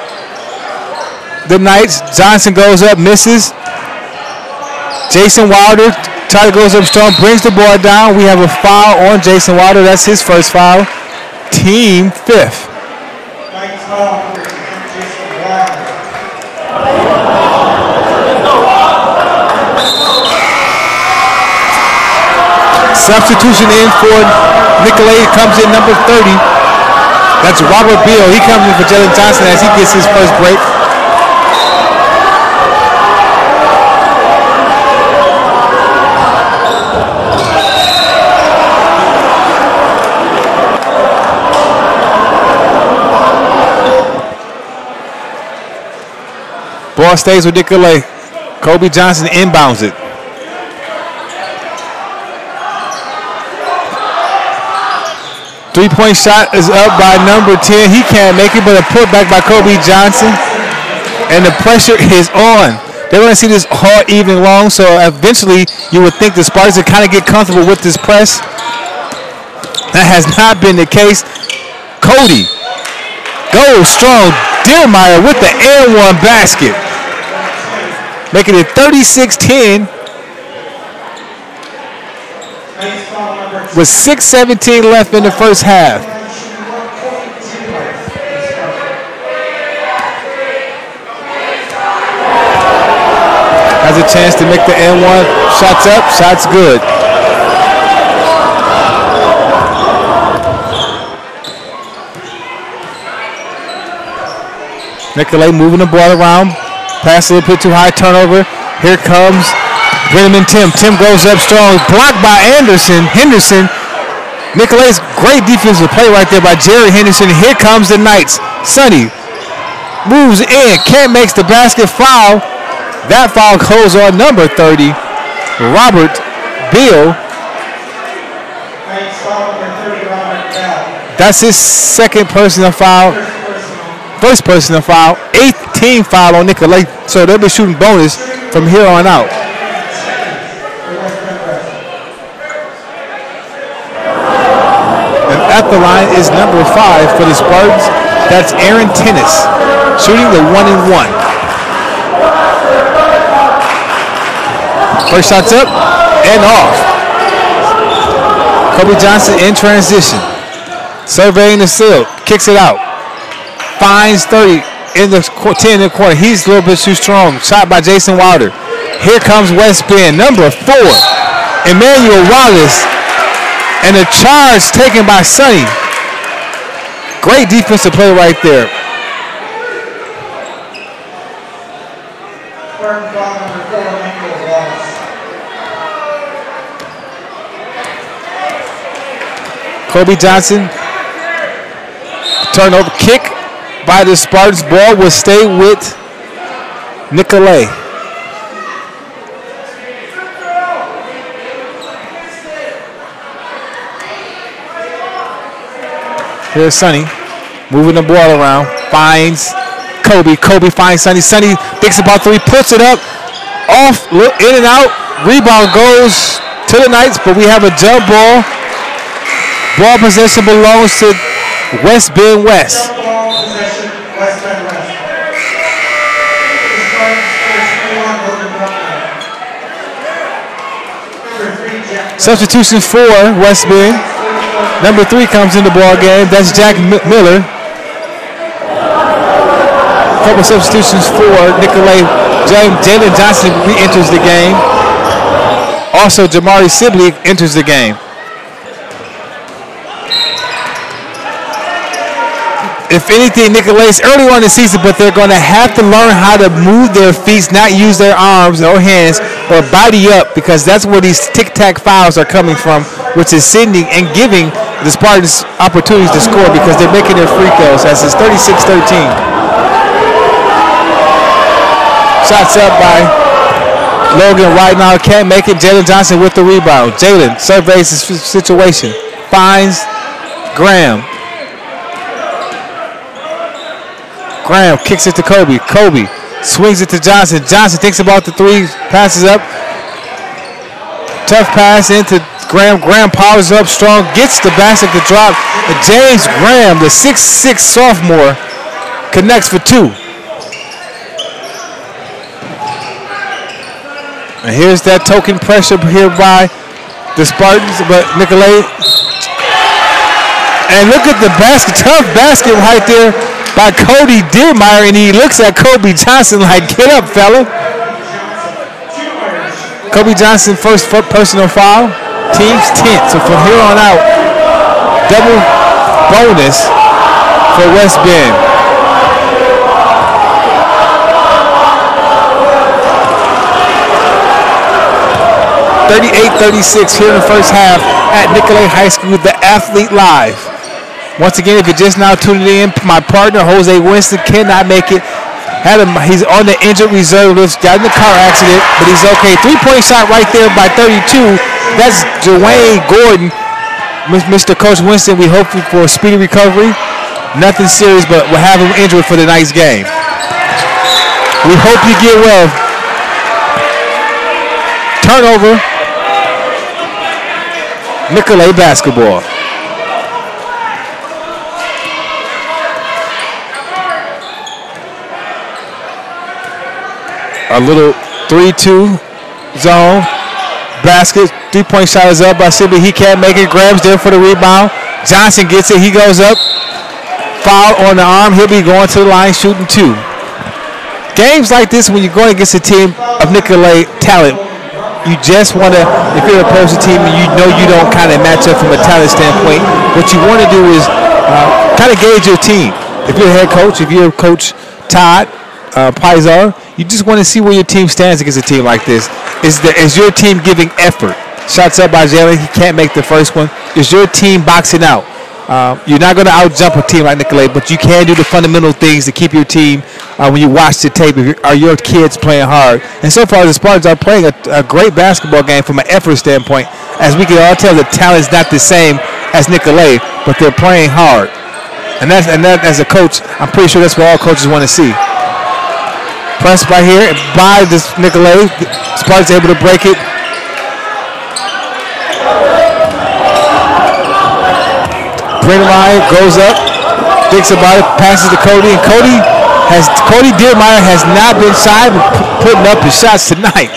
the Knights. Johnson goes up, misses. Jason Wilder goes up strong, brings the ball down. We have a foul on Jason Wilder. That's his first foul. Team 5th. Substitution in for Nicolette. Comes in number 30. That's Robert Beal. He comes in for Jalen Johnson as he gets his first break. Ball stays with Nicolette. Kobe Johnson inbounds it. Three-point shot is up by number 10. He can't make it, but a putback by Kobe Johnson. And the pressure is on. They're going to see this all evening long, so eventually you would think the Spartans would kind of get comfortable with this press. That has not been the case. Cody goes strong. Dearmeyer with the and-one basket. Making it 36-10. With 6:17 left in the first half. Has a chance to make the N1. Shots up, shots good. Nicolette moving the ball around. Pass a little bit too high, turnover. Here comes Brennan Tim. Tim goes up strong. Blocked by Henderson. Nicolette's great defensive play right there by Jerry Henderson. Here comes the Knights. Sonny moves in. Can't make the basket. Foul. That foul goes on number 30. Robert Beal. That's his second personal foul. First personal foul. 18 foul on Nicolette. So they'll be shooting bonus from here on out. And at the line is number 5 for the Spartans. That's Aaron Tennis, shooting the 1-and-1. First shot's up and off. Kobe Johnson in transition. Surveying the seal. Kicks it out. Finds 30 in the 10 in the corner. He's a little bit too strong. Shot by Jason Wilder. Here comes West Bend. Number 4. Emmanuel Wallace. And a charge taken by Sonny. Great defensive play right there. Kobe Johnson. Turnover kick by the Spartans. Ball will stay with Nicolette. Here's Sonny moving the ball around. Finds Kobe. Kobe finds Sonny. Sonny thinks about 3. Puts it up. Off. In and out. Rebound goes to the Knights, but we have a jump ball. Ball possession belongs to West Bend West. Substitutions for West Bend. Number 3 comes in the ball game. That's Jack Miller. A couple substitutions for Nicolette. Jalen Johnson re-enters the game. Also, Jamari Sibley enters the game. If anything, Nicolette's early on in the season, but they're going to have to learn how to move their feet, not use their arms or hands or body up, because that's where these tic-tac fouls are coming from, which is sending and giving the Spartans opportunities to score because they're making their free throws as it's 36-13. Shots up by Logan right now. Can't make it. Jalen Johnson with the rebound. Jalen surveys the situation. Finds Graham. Graham kicks it to Kobe. Kobe swings it to Johnson. Johnson thinks about the 3, passes up. Tough pass into Graham. Graham powers up strong, gets the basket to drop. And James Graham, the 6'6" sophomore, connects for 2. And here's that token pressure here by the Spartans, but Nicolette. And look at the basket, tough basket right there by Cody Dearmeyer, and he looks at Kobe Johnson like, get up, fella. Kobe Johnson, first personal foul. Team's 10th. So from here on out, double bonus for West Bend. (38-36) here in the first half at Nicolette High School, the Athlete Live. Once again, if you're just now tuning in, my partner, Jose Winston, cannot make it. Had him. He's on the injured reserve list. Got in the car accident, but he's okay. 3-point shot right there by 32. That's Dwayne Gordon. Mr. Coach Winston, we hope for a speedy recovery. Nothing serious, but we'll have him injured for the night's game. We hope you get well. Turnover. Nicolette basketball. A little 3-2 zone. Basket. 3-point shot is up by Sibley. He can't make it. Grabs there for the rebound. Johnson gets it. He goes up. Foul on the arm. He'll be going to the line shooting 2. Games like this, when you're going against a team of Nicolette talent, you just want to, if you're an opposing team and you know you don't kind of match up from a talent standpoint, what you want to do is kind of gauge your team. If you're a head coach, if you're Coach Todd Pizar, you just want to see where your team stands against a team like this. Is your team giving effort? Shots up by Jalen. He can't make the first one. Is your team boxing out? You're not going to out-jump a team like Nicolette, but you can do the fundamental things to keep your team, when you watch the tape, are your kids playing hard? And so far, the Spartans are playing a great basketball game from an effort standpoint. As we can all tell, the talent's not the same as Nicolette, but they're playing hard. And that, as a coach, I'm pretty sure that's what all coaches want to see. Pressed by here by this Nicolette. Spartans able to break it. Brindamire goes up, thinks about it, passes to Cody, and Cody Dearmeyer has not been shy of putting up his shots tonight.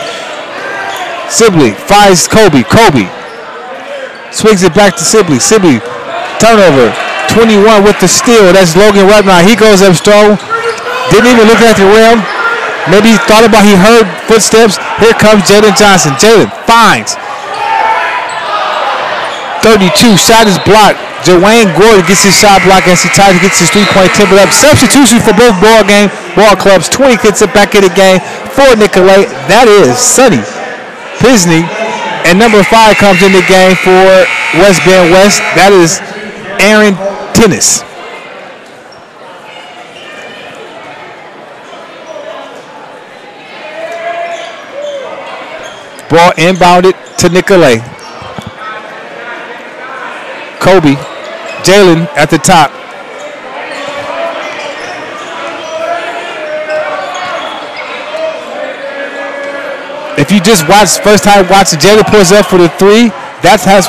Sibley finds Kobe. Kobe swings it back to Sibley. Sibley, turnover. 21 with the steal. That's Logan Rudnine. He goes up strong. Didn't even look at the rim. Maybe he thought about, he heard footsteps. Here comes Jalen Johnson. Jalen finds 32. Shot is blocked. Dwayne Gordon gets his shot block as he tries to get his 3-point temper up. Substitution for both ball clubs. 20 gets it back in the game for Nicolette. That is Sonny Pisney. And number 5 comes in the game for West Bend West. That is Aaron Tennis. Ball inbounded to Nicolette. Kobe, Jalen at the top. If you just watch, first time watching, Jalen pulls up for the 3.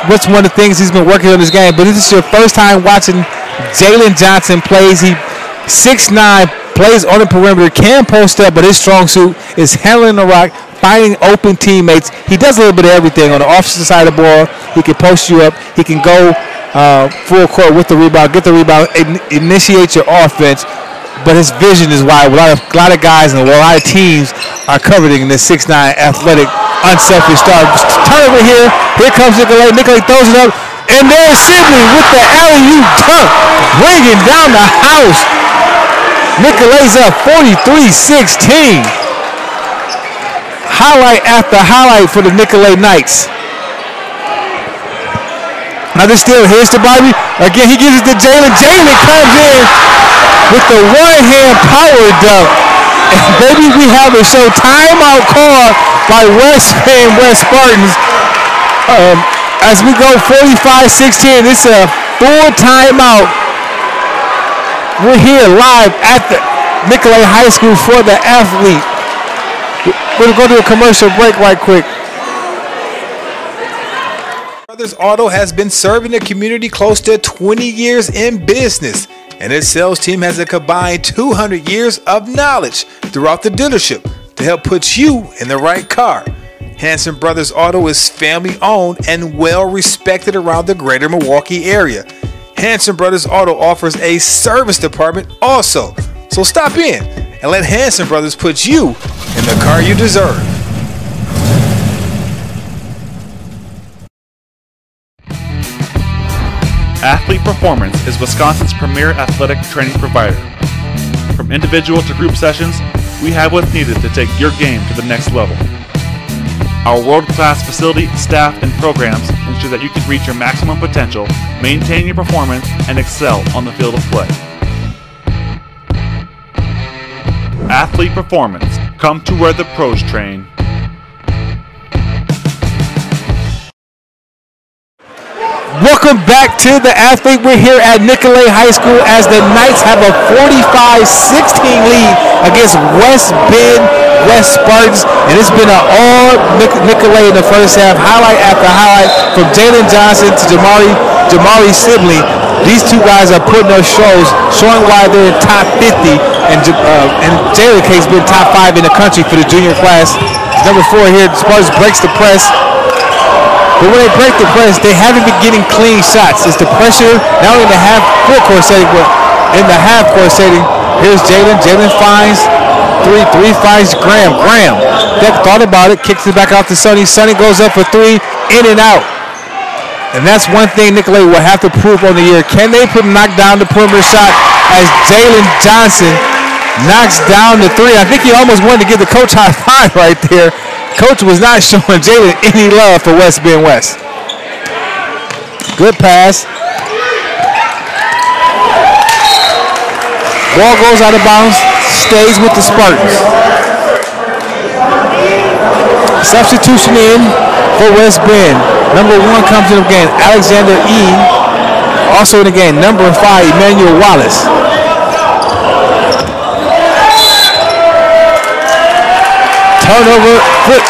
What's one of the things he's been working on this game. But if this is your first time watching Jalen Johnson plays, he 6'9", plays on the perimeter, can post up, but his strong suit is handling the rock, finding open teammates. He does a little bit of everything on the offensive side of the ball. He can post you up. He can go full court with the rebound, get the rebound, initiate your offense. But his vision is wide. A lot of guys and a lot of teams are coveting this 6'9", athletic, unselfish star. Turnover here. Here comes Nicolette. Nicolette throws it up. And there's Sibley with the alley-oop dunk, bringing down the house. Nicolette's up 43-16. Highlight after highlight for the Nicolette Knights. Now this still, here's to Bobby. Again, he gives it to Jalen. Jalen comes in with the one-hand power dunk. And baby, we have a show timeout call by West Spartans. As we go 45-16, it's a full timeout. We're here live at the Nicolette High School for the athlete. We're going to go to a commercial break right quick. Brothers Auto has been serving the community close to 20 years in business, and its sales team has a combined 200 years of knowledge throughout the dealership to help put you in the right car. Hanson Brothers Auto is family owned and well respected around the greater Milwaukee area. Hanson Brothers Auto offers a service department also, so stop in and let Hanson Brothers put you in the car you deserve. Athlete Performance is Wisconsin's premier athletic training provider. From individual to group sessions, we have what's needed to take your game to the next level. Our world-class facility, staff, and programs ensure that you can reach your maximum potential, maintain your performance, and excel on the field of play. athlete performance. Come to where the pros train. Welcome back to The Athlete. We're here at Nicolette High School as the Knights have a 45-16 lead against West Bend West Spartans. And it's been an all Nicolette in the first half, highlight after highlight from Jalen Johnson to Jamari Sibley. These two guys are putting up shows, showing why they're in top 50. And Jalen Cake's been top 5 in the country for the junior class. Number 4 here, Spartans breaks the press. But when they break the press, they haven't been getting clean shots. It's the pressure, not only in the full court setting, but in the half court setting. Here's Jalen. Jalen finds three finds Graham. Deck thought about it, kicks it back out to Sonny. Sonny goes up for 3, in and out. And that's one thing Nicolette will have to prove on the year. Can they knock down the perimeter shot as Jalen Johnson knocks down the 3? I think he almost wanted to give the coach high five right there. Coach was not showing Jalen any love for West Bend West. Good pass. Ball goes out of bounds, stays with the Spartans. Substitution in for West Bend. Number 1 comes in the game, Alexander E. Also in the game, number 5, Emmanuel Wallace. Turnover, foot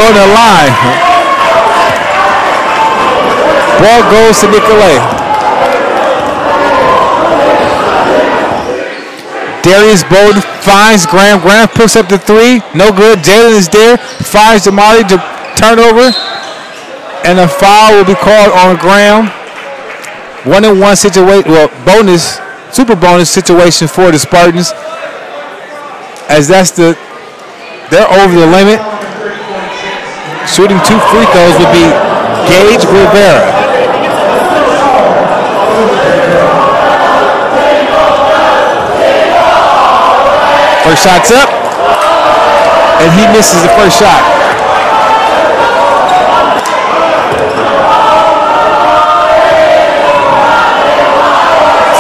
on the line. Ball goes to Nicolette. Darius Bowden finds Graham. Graham picks up the 3. No good. Jalen is there. Finds Jamari to turnover. And a foul will be called on Graham. 1-and-1 situation. Well, super bonus situation for the Spartans. As they're over the limit. Shooting 2 free throws would be Gage Rivera. First shot's up, and he misses the first shot.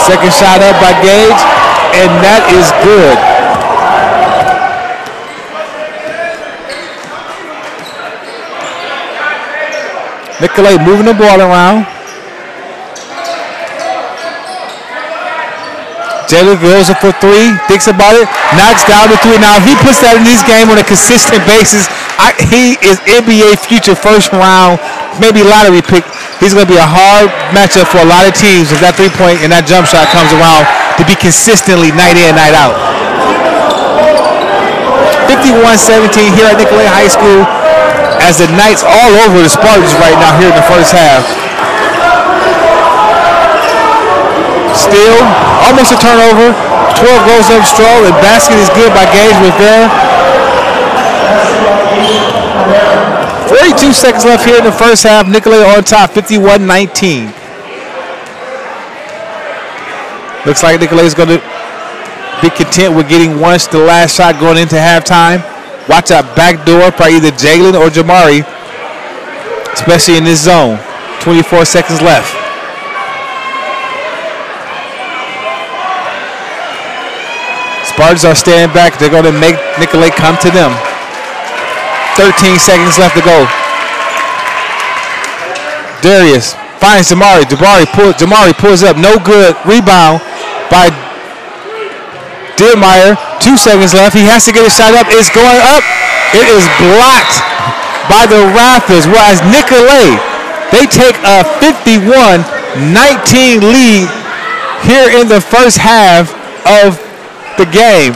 Second shot up by Gage, and that is good. Nicolette moving the ball around. Jalen goes up for 3, thinks about it, knocks down the 3. Now, if he puts that in this game on a consistent basis, he is NBA future first round, maybe lottery pick. He's going to be a hard matchup for a lot of teams if that 3-point and that jump shot comes around to be consistently night in, night out. 51-17 here at Nicolette High School. As the Knights all over the Spartans right now here in the first half. Still, almost a turnover. 12 goes up strong, and basket is good by Gage Rivera. 42 seconds left here in the first half. Nicolette on top, 51-19. Looks like Nicolette is going to be content with getting the last shot going into halftime. Watch out, back door, probably either Jalen or Jamari, especially in this zone. 24 seconds left. Spartans are staying back. They're going to make Nicolette come to them. 13 seconds left to go. Darius finds Jamari. Jamari pulls up. No good. Rebound by Dearmeyer. 2 seconds left. He has to get a shot up. It's going up. It is blocked by the Raptors. Whereas Nicolette, they take a 51-19 lead here in the first half of the game.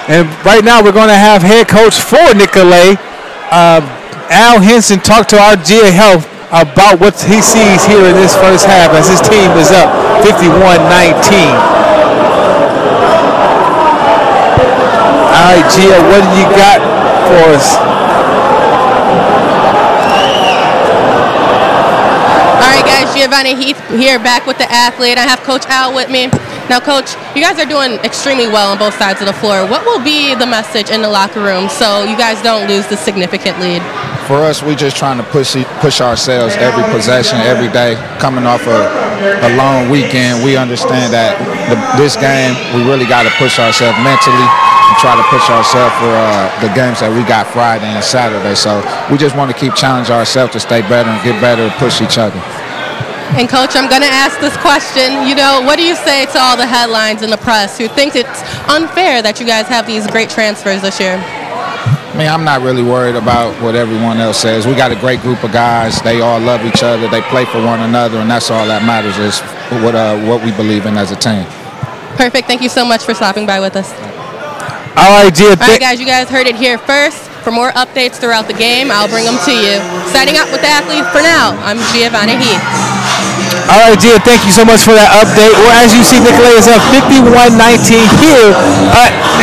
And right now we're going to have head coach for Nicolette, Al Henson, talk to our G of Health about what he sees here in this first half as his team is up 51-19. All right, Gia, what do you got for us? All right, guys, Giovanni Heath here back with The Athlete. I have Coach Al with me. Now, Coach, you guys are doing extremely well on both sides of the floor. What will be the message in the locker room so you guys don't lose the significant lead? For us, we're just trying to push ourselves every possession, every day, coming off a a long weekend, we understand that this game, we really got to push ourselves mentally and try to push ourselves for the games that we got Friday and Saturday. So we just want to keep challenging ourselves to stay better and get better and push each other. And Coach, I'm going to ask this question. You know, what do you say to all the headlines in the press who think it's unfair that you guys have these great transfers this year? I mean, I'm not really worried about what everyone else says. We got a great group of guys. They all love each other. They play for one another, and that's all that matters is what we believe in as a team. Perfect. Thank you so much for stopping by with us. All right, Gia. All right, guys, you guys heard it here first. For more updates throughout the game, I'll bring them to you. Signing up with the athletes for now, I'm Giovanna Heath. All right, Gia, thank you so much for that update. Well, as you see, Nicolette is up 51-19 here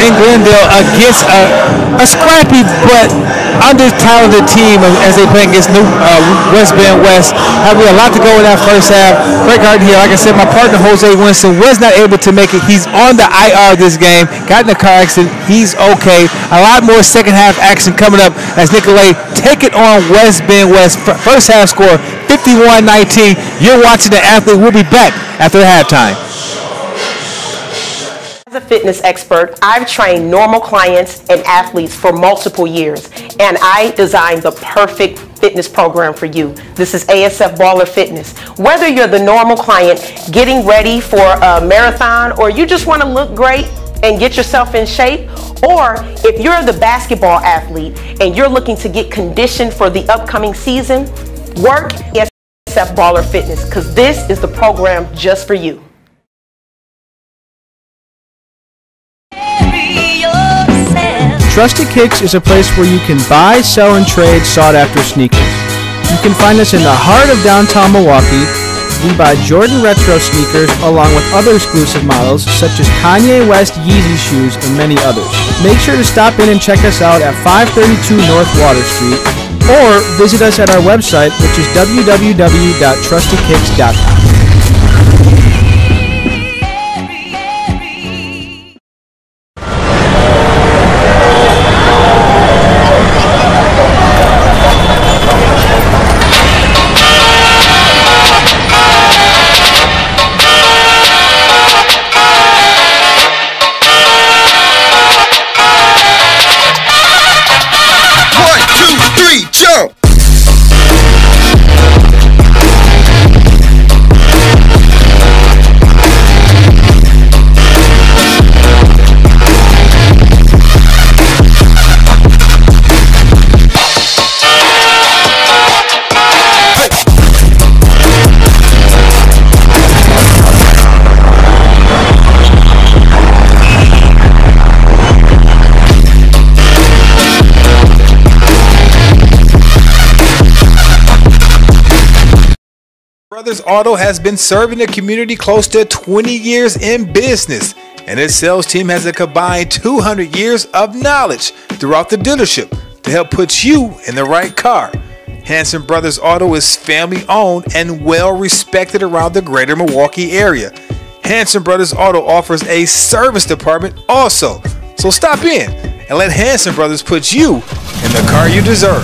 in Glendale against a scrappy but under-talented team as they play against West Bend West. Having a lot to go in that first half. Greg Harden here. Like I said, my partner, Jose Winston, was not able to make it. He's on the IR this game. Got in a car accident. He's okay. A lot more second half action coming up as Nicolette take it on West Bend West. First half score, 51-19. You're watching The Athlete. We'll be back after halftime. As a fitness expert, I've trained normal clients and athletes for multiple years, and I designed the perfect fitness program for you. This is ASF Baller Fitness. Whether you're the normal client getting ready for a marathon, or you just want to look great and get yourself in shape, or if you're the basketball athlete and you're looking to get conditioned for the upcoming season, work ASF Baller Fitness, because this is the program just for you. Trusted Kicks is a place where you can buy, sell, and trade sought-after sneakers. You can find us in the heart of downtown Milwaukee. We buy Jordan Retro sneakers along with other exclusive models such as Kanye West Yeezy shoes and many others. Make sure to stop in and check us out at 532 North Water Street or visit us at our website, which is www.trustedkicks.com. Brothers Auto has been serving the community close to 20 years in business, and its sales team has a combined 200 years of knowledge throughout the dealership to help put you in the right car. Hanson Brothers Auto is family owned and well respected around the greater Milwaukee area. Hanson Brothers Auto offers a service department also, so stop in and let Hanson Brothers put you in the car you deserve.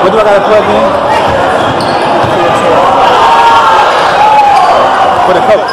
What do I gotta plug in? For the coach.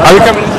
Are we coming?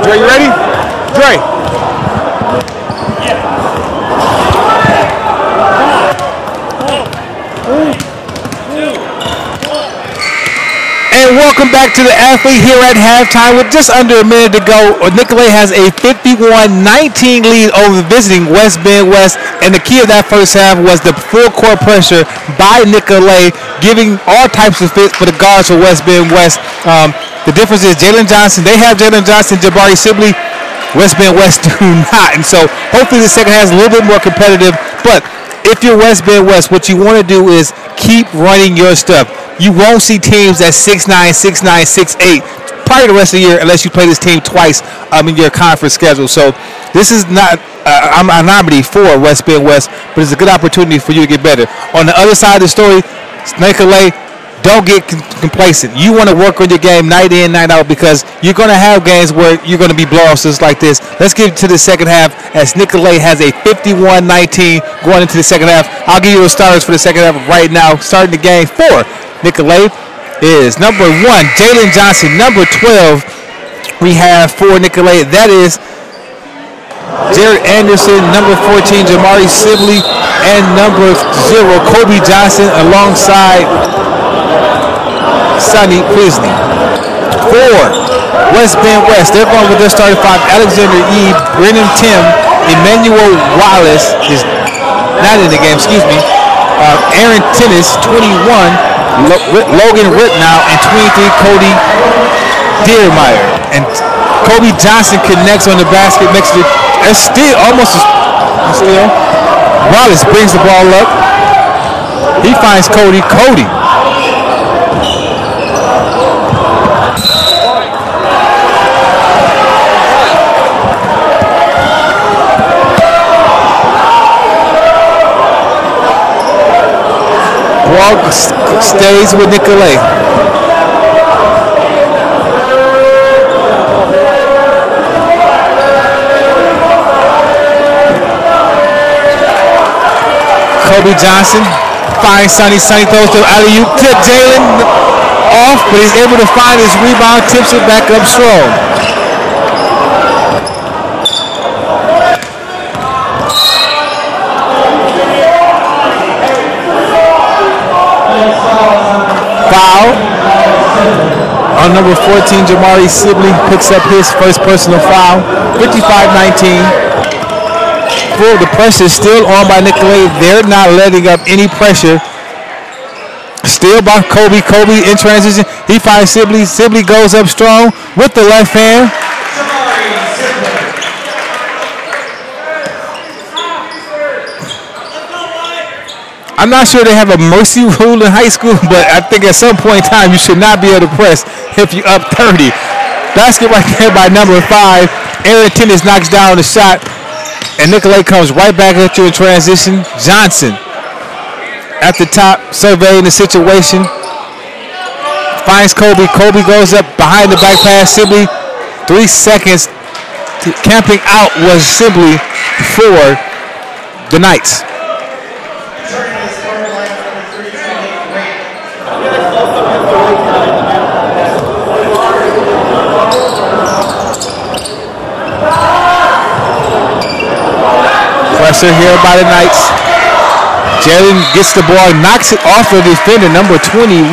Dre, you ready? Dre. And welcome back to the Athlete here at halftime with just under a minute to go. Nicolette has a 51-19 lead over visiting West Bend West, and the key of that first half was the full court pressure by Nicolette, giving all types of fits for the guards for West Bend West. The difference is Jalen Johnson, they have Jalen Johnson, Jabari Sibley, West Bend West do not. And so hopefully the second half is a little bit more competitive. But if you're West Bend West, what you want to do is keep running your stuff. You won't see teams at 6'9", 6'9", 6'8", probably the rest of the year unless you play this team twice in your conference schedule. So this is not I'm an anomaly for West Bend West, but it's a good opportunity for you to get better. On the other side of the story, Nicolette, don't get complacent. You want to work on your game night in, night out, because you're going to have games where you're going to be blowouts just like this. Let's get to the second half as Nicolette has a 51-19 going into the second half. I'll give you the starters for the second half right now. Starting the game for Nicolette is number 1, Jalen Johnson. Number 12, we have for Nicolette. That is Jared Anderson. Number 14, Jamari Sibley. And number 0, Kobe Johnson alongside Sonny Priestley. 4, West Bend West. They're going with their starting 5. Alexander Eve, Brennan Tim, Emmanuel Wallace is not in the game, excuse me. Aaron Tennis, 21. Logan Ritnow, and 23, Cody Deermeyer. And Kobe Johnson connects on the basket next to the steal, almost a steal. Wallace brings the ball up. He finds Cody. Ball stays with Nicolette. Kobe Johnson finds Sonny. Sonny throws to alley-oop. Tip Jalen off, but he's able to find his rebound. Tips it back up strong. Foul on number 14, Jamari Sibley picks up his first personal foul. 55-19. The pressure is still on by Nicolette. They're not letting up any pressure. Still by Kobe. Kobe in transition. He finds Sibley. Sibley goes up strong with the left hand. I'm not sure they have a mercy rule in high school, but I think at some point in time you should not be able to press if you're up 30. Basket right there by number 5. Aaron Tennis knocks down the shot, and Nicolette comes right back at you in transition. Johnson at the top, surveying the situation. Finds Kobe. Kobe goes up behind the back pass. Sibley, 3 seconds. Camping out was Sibley for the Knights. pressure here by the Knights. Jalen gets the ball, knocks it off the defender, number 21,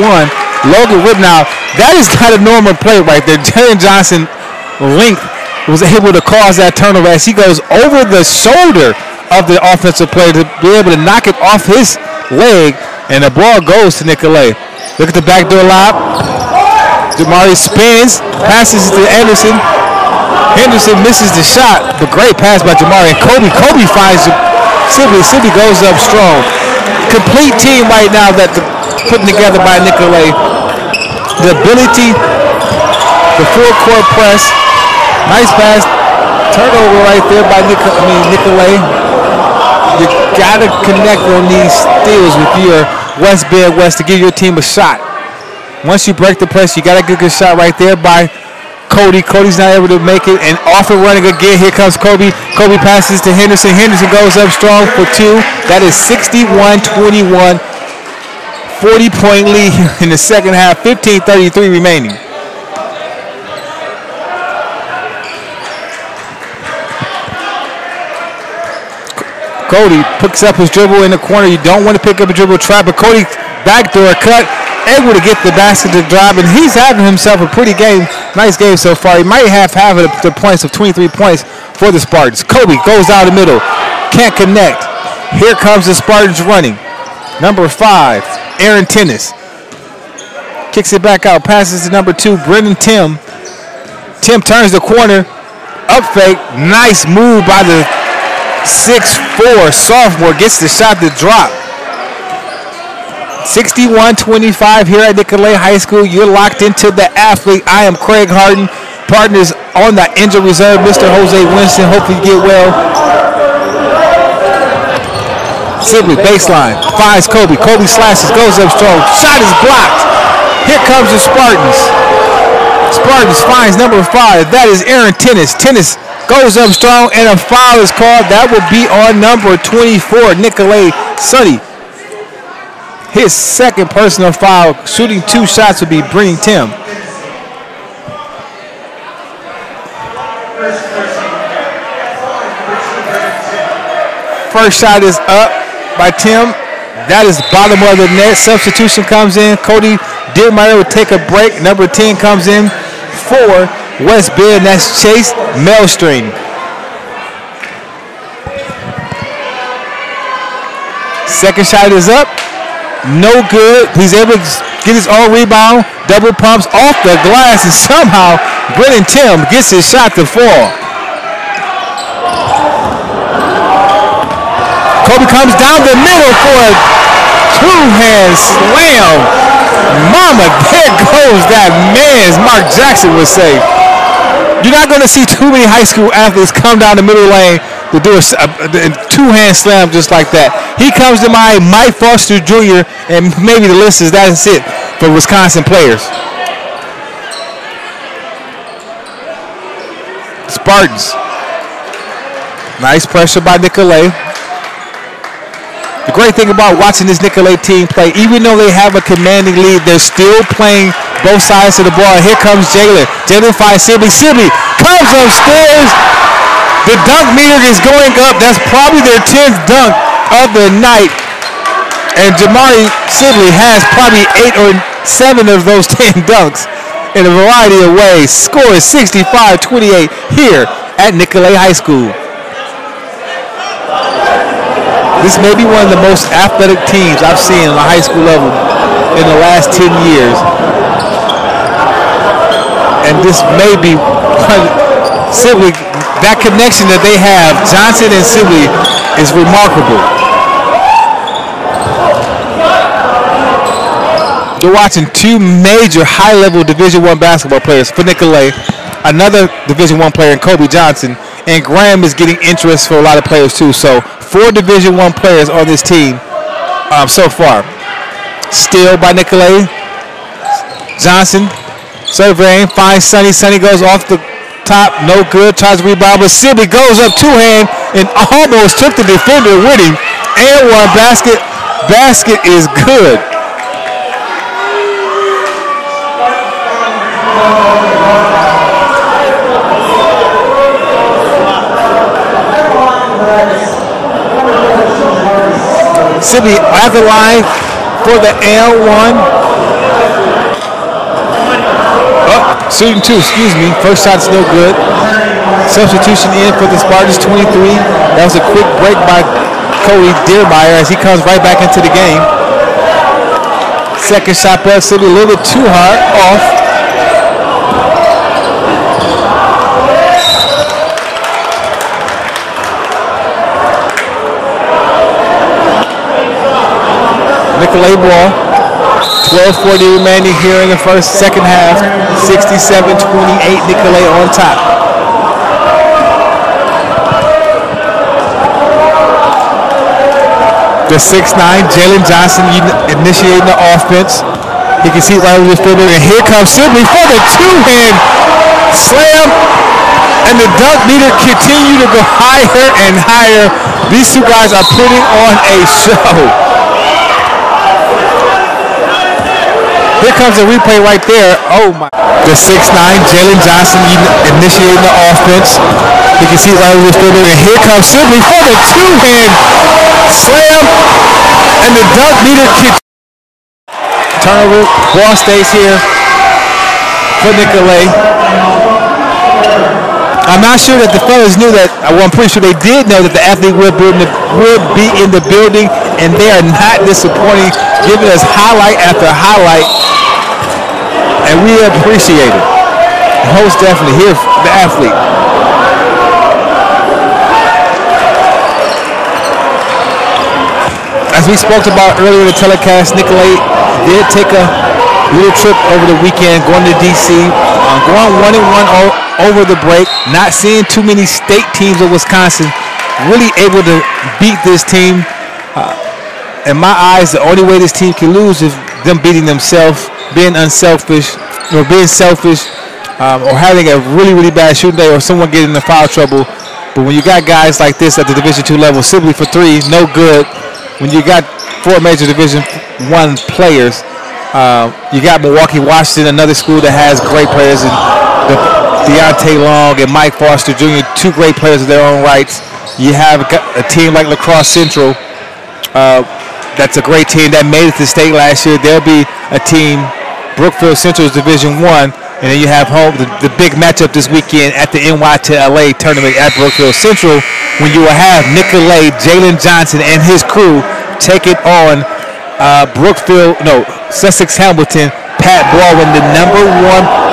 Logan Whip. Now, that is not a normal play right there. Jalen Johnson length was able to cause that turnover as he goes over the shoulder of the offensive player to be able to knock it off his leg, and the ball goes to Nicolette. Look at the backdoor lob. Jamari spins, passes to Anderson. Henderson misses the shot, but great pass by Jamari. And Kobe finds Sibley. Sibley goes up strong. Complete team right now that putting together by Nicolette. The ability, the full court press, nice pass, turnover right there by Nicolette. You gotta connect on these steals with your West Bend West to give your team a shot. Once you break the press, you got a good shot right there by Cody. Cody's not able to make it, and off and running again. Here comes Kobe. Kobe passes to Henderson. Henderson goes up strong for two. That is 61-21. 40-point lead here in the second half. 15:33 remaining. Cody picks up his dribble in the corner. You don't want to pick up a dribble trap, but Cody backdoor cut, able to get the basket to drive, and he's having himself a pretty nice game so far. He might have half of the points of 23 points for the Spartans. Kobe goes down the middle, can't connect. Here comes the Spartans running. Number 5, Aaron Tennis. Kicks it back out, passes to number 2, Brendan Tim. Tim turns the corner, up fake, nice move by the 6'4" sophomore, gets the shot to drop. 61-25 here at Nicolette High School. You're locked into the athlete. I am Craig Harden. Partners on the injured reserve, Mr. Jose Winston. Hopefully you get well. Sibley, baseline, finds Kobe. Kobe slashes, goes up strong. Shot is blocked. Here comes the Spartans. Spartans finds number 5. That is Aaron Tennis. Tennis goes up strong, and a foul is called. That will be on number 24, Nicolette Sonny. His second personal foul. Shooting 2 shots would be bringing Tim. First shot is up by Tim. That is bottom of the net. Substitution comes in. Cody Dillmeyer will take a break. Number 10 comes in for West Bend. That's Chase Melstring. Second shot is up. No good. He's able to get his own rebound. Double pumps off the glass, and somehow Brennan Tim gets his shot to fall. Kobe comes down the middle for a two-hand slam. Mama, there goes that man, as Mark Jackson would say. You're not going to see too many high school athletes come down the middle lane to do a two-hand slam just like that. He comes to mind, Mike Foster Jr., and maybe the list is that's it for Wisconsin players. Spartans. Nice pressure by Nicolette. The great thing about watching this Nicolette team play, even though they have a commanding lead, they're still playing both sides of the ball. Here comes Jalen. Jalen finds Sibley. Sibley comes upstairs. The dunk meter is going up. That's probably their 10th dunk of the night. And Jamari Sibley has probably 8 or 7 of those 10 dunks in a variety of ways. Score is 65-28 here at Nicolette High School. This may be one of the most athletic teams I've seen on the high school level in the last 10 years. And this may be Sibley, that connection that they have, Johnson and Sibley, is remarkable. You're watching 2 major high-level Division I basketball players for Nicolette, another Division I player in Kobe Johnson, and Graham is getting interest for a lot of players too. So 4 Division I players on this team so far. Steal by Nicolette. Johnson surveying, finds Sonny. Sonny goes off the top, no good. Tries to rebound, but Sibley goes up 2-hand and almost took the defender with him. And one basket. Basket is good. Sibley at the line for the L1. Oh, shooting two, excuse me. First shot's no good. Substitution in for the Spartans, 23. That was a quick break by Cody Dearmeyer as he comes right back into the game. Second shot by Sibley, a little bit too hard, off. Nicolette ball. 12:40 remaining here in the second half. 67-28, Nicolette on top. The 6'9", Jalen Johnson initiating the offense. You can see right over the field, and here comes Sibley for the two-hand slam, and the dunk meter continue to go higher and higher. These two guys are putting on a show. Here comes the replay right there. Oh my! The 6'9", Jalen Johnson initiating the offense. You can see right over the field, and here comes Sibley for the two-hand slam, and the dunk meter kicks. Turnover, ball stays here for Nicolette. I'm not sure that the fellas knew that. Well, I'm pretty sure they did know that the athlete would be in the building, and they are not disappointing, giving us highlight after highlight, and we appreciate it. Most definitely, here the athlete. As we spoke about earlier in the telecast, Nicolette did take a little trip over the weekend, going to D.C., going 1-1 over the break, not seeing too many state teams of Wisconsin really able to beat this team. In my eyes, the only way this team can lose is them beating themselves, being unselfish, or being selfish, or having a really, really bad shooting day, or someone getting in foul trouble. But when you got guys like this at the Division II level, Sibley for three, no good. When you got four major Division I players, you got Milwaukee, Washington, another school that has great players, and Deontay Long and Mike Foster Jr., two great players of their own rights. You have a team like La Crosse Central. That's a great team that made it to state last year. There'll be a team, Brookfield Central's Division I, and then you have home the big matchup this weekend at the NY to LA tournament at Brookfield Central, when you will have Nicolette, Jalen Johnson, and his crew take it on Sussex Hamilton, Pat Baldwin, the #1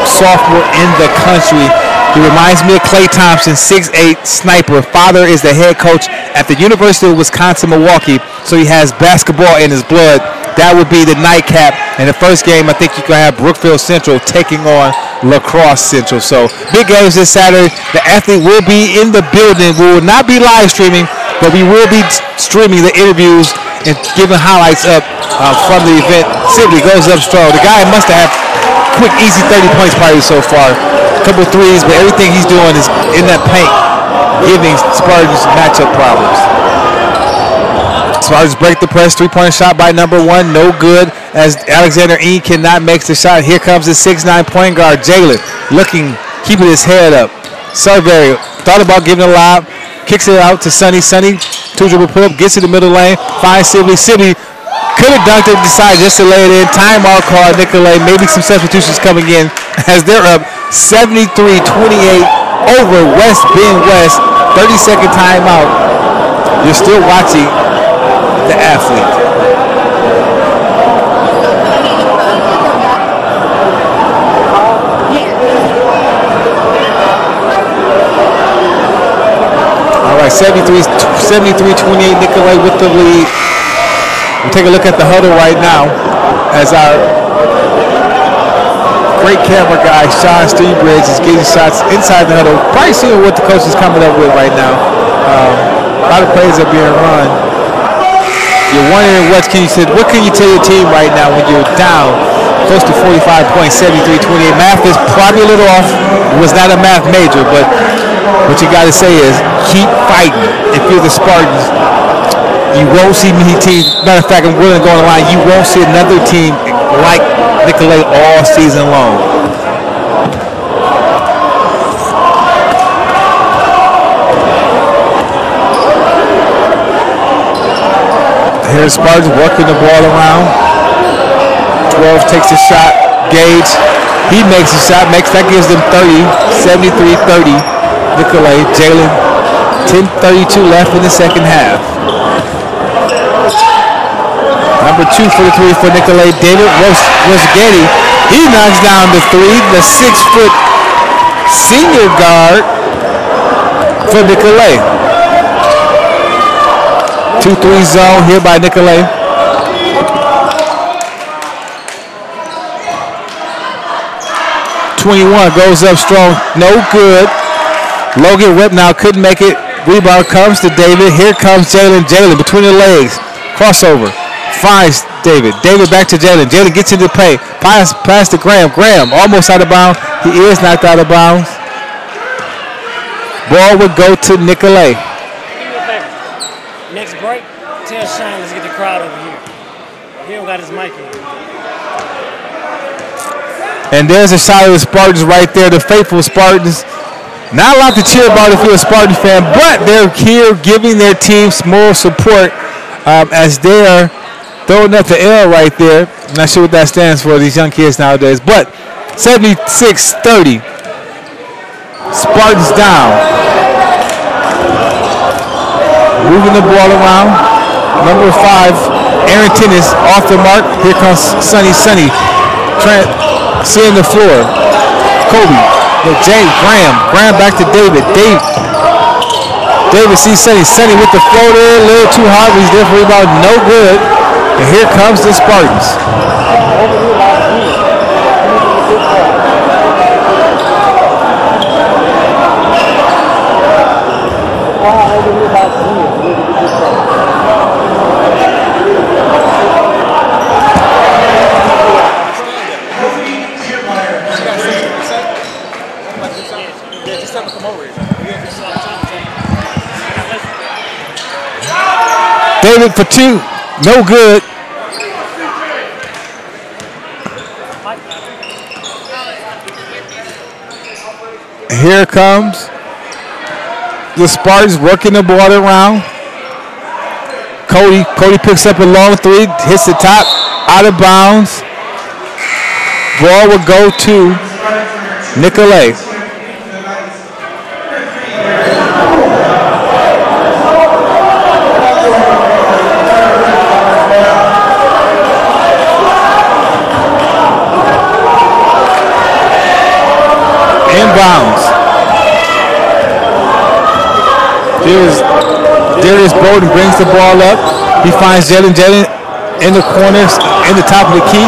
sophomore in the country. He reminds me of Klay Thompson, 6'8", sniper. Father is the head coach at the University of Wisconsin-Milwaukee, so he has basketball in his blood. That would be the nightcap. In the first game, I think you're going to have Brookfield Central taking on La Crosse Central. So big games this Saturday. The athlete will be in the building. We will not be live streaming, but we will be streaming the interviews and giving highlights up from the event. Sibley goes up strong. The guy must have quick, easy 30 points probably so far. A couple threes, but everything he's doing is in that paint, giving Spartans matchup problems. Spartans break the press. Three-point shot by #1, no good, as Alexander E cannot make the shot. Here comes the 6'9" point guard, Jalen, keeping his head up. Surveyor thought about giving a lob, kicks it out to Sonny. Sonny, two-dribble pull-up, gets to the middle lane, finds Sibley. Sibley could have dunked it, decided just to lay it in. Timeout call, Nicolette. Maybe some substitutions coming in as they're up 73-28 over West Bend West. 30-second timeout. You're still watching the athlete. All right, 73-28, Nicolette with the lead. We'll take a look at the huddle right now as our great camera guy, Sean Steebridge, is getting shots inside the huddle. Probably seeing what the coach is coming up with right now. A lot of plays are being run. You're wondering what can you tell your team right now when you're down close to 45 points, 73-28. Math is probably a little off. It was not a math major, but what you got to say is keep fighting. If you're the Spartans, you won't see many teams. Matter of fact, I'm willing to go on the line. You won't see another team like Nicolette all season long. Here Here's Spartans working the ball around. 12 takes a shot. Gage, he makes a shot. That gives them 30, 73-30. Nicolette, Jalen, 10:32 left in the second half. Number 2 for the three for Nicolette. David Rosgetti. He knocks down the three. The 6-foot senior guard for Nicolette. 2-3 zone here by Nicolette. .21 goes up strong. No good. Logan Whip now couldn't make it. Rebound comes to David. Here comes Jalen. Jalen between the legs. Crossover. Finds David. David back to Jalen. Jalen gets into play. Pass to Graham. Graham almost out of bounds. He is knocked out of bounds. Ball would go to Nicolette. Next break, tell Shine let's get the crowd over here. He don't got his mic in. And there's a shot of the Spartans right there, the faithful Spartans. Not a lot to cheer about if you're a Spartan fan, but they're here giving their teams moral support as they're throwing up the L right there. I'm not sure what that stands for, these young kids nowadays. But 76-30. Spartans down. Moving the ball around. Number 5, Aaron Tennis off the mark. Here comes Sonny. Seeing the floor. Kobe. James. Graham back to David. David sees Sonny. Sonny with the floater. A little too hard. He's there for rebound. No good. And here comes the Spartans. David for 2. No good. Here comes the Spartans working the ball around. Cody picks up a long 3, hits the top, out of bounds. Ball will go to Nicolette. Inbounds. Darius Bowden brings the ball up. He finds Jalen in the corners, in the top of the key.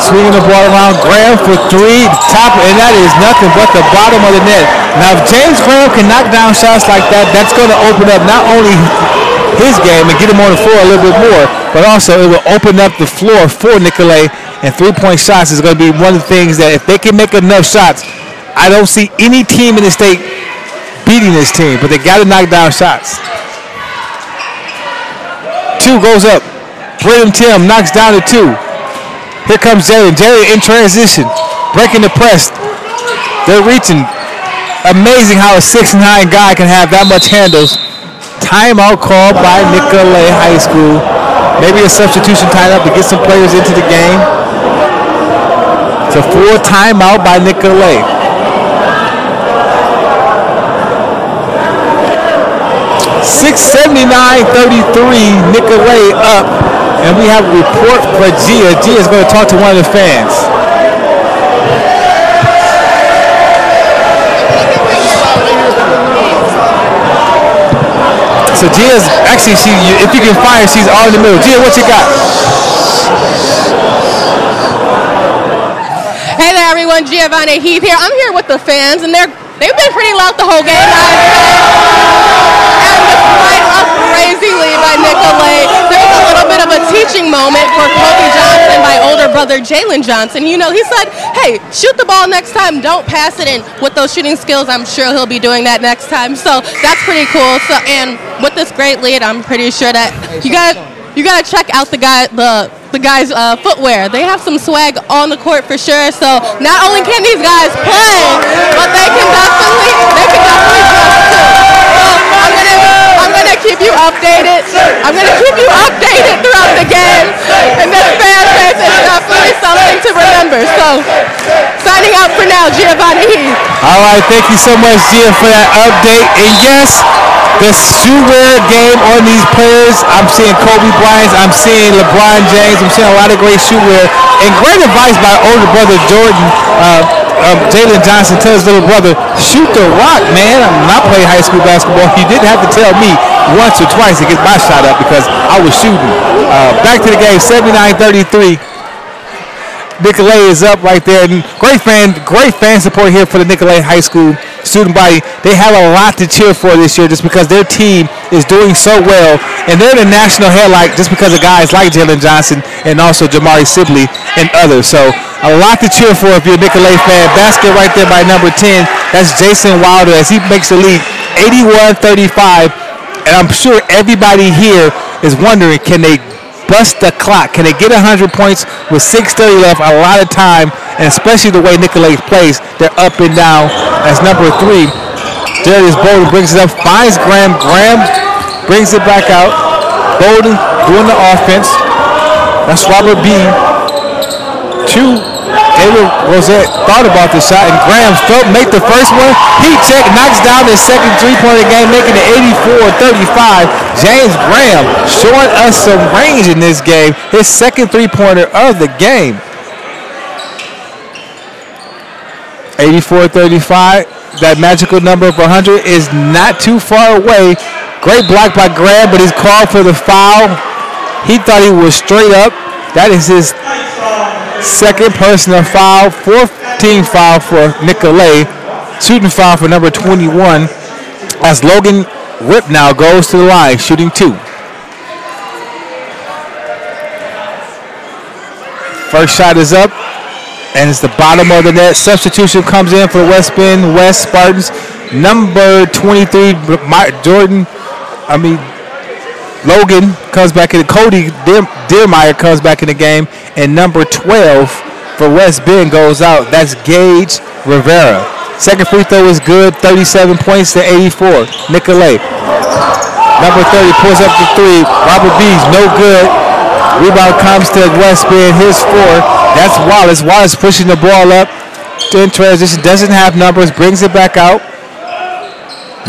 Swinging the ball around. Graham for 3. Top, and that is nothing but the bottom of the net. Now, if James Graham can knock down shots like that, that's going to open up not only his game and get him on the floor a little bit more, but also it will open up the floor for Nicolette. And 3-point shots is going to be one of the things that if they can make enough shots, I don't see any team in the state beating this team, but they got to knock down shots. 2 goes up. Braden Tim knocks down the 2. Here comes Jalen. Jalen in transition, breaking the press. They're reaching. Amazing how a 6'9" guy can have that much handles. Timeout called by Nicolette High School. Maybe a substitution timeout to get some players into the game. It's a full timeout by Nicolette. 679-33, Nicolette up. And we have a report for Gia. Gia is going to talk to one of the fans. So Gia's, actually, if you can find her, she's all in the middle. Gia, what you got? Hey there, everyone. Giovanni Heath here. I'm here with the fans, and they've been pretty loud the whole game. And despite a crazy lead by Nicolette, there's a little bit of a teaching moment for Kobe Johnson, my older brother Jalen Johnson. You know, he said, hey, shoot the ball next time, don't pass it. And with those shooting skills, I'm sure he'll be doing that next time. So that's pretty cool. So, and with this great lead, I'm pretty sure that you gotta check out the guys' footwear. They have some swag on the court for sure. So not only can these guys play, but they can definitely dress too. So I'm gonna keep you updated. I'm gonna keep you updated throughout numbers. So, signing out for now, Giovanni Heath. All right, thank you so much, Gia, for that update. And yes, the shoe wear game on these players. I'm seeing Kobe Bryant. I'm seeing LeBron James. I'm seeing a lot of great shoe wear. And great advice by older brother Jordan. Jalen Johnson tells his little brother, shoot the rock, man. I'm not playing high school basketball. You didn't have to tell me once or twice to get my shot up because I was shooting. Back to the game, 79-33. Nicolette is up right there. And great fan support here for the Nicolette High School student body. They have a lot to cheer for this year just because their team is doing so well. And they're the national headlight just because of guys like Jalen Johnson and also Jamari Sibley and others. So a lot to cheer for if you're a Nicolette fan. Basket right there by number 10. That's Jason Wilder as he makes the lead 81-35. And I'm sure everybody here is wondering, can they bust the clock? Can they get 100 points with 6:30 left? A lot of time, and especially the way Nicolette plays, they're up and down. That's number 3. Darius Bolden brings it up, finds Graham. Graham brings it back out. Bolden doing the offense. That's Robert B. 2. David Rosette thought about the shot, and Graham make the first one. Heat check, knocks down his second three-pointer game, making it 84-35. James Graham showing us some range in this game. His second three-pointer of the game. 84-35. That magical number of 100 is not too far away. Great block by Graham, but he's called for the foul. He thought he was straight up. That is his second personal foul, 14th foul for Nicolette. Shooting foul for number 21 as Logan Whip now goes to the line, shooting 2. First shot is up, and it's the bottom of the net. Substitution comes in for West Bend West Spartans. Number 23, Logan comes back in. Cody Deermeyer comes back in the game. And number 12 for West Bend goes out. That's Gage Rivera. Second free throw is good. 37 points to 84. Nicolette. Number 30 pulls up the 3. Robert B's no good. Rebound comes to West Bend. His 4. That's Wallace. Wallace pushing the ball up. In transition. Doesn't have numbers. Brings it back out.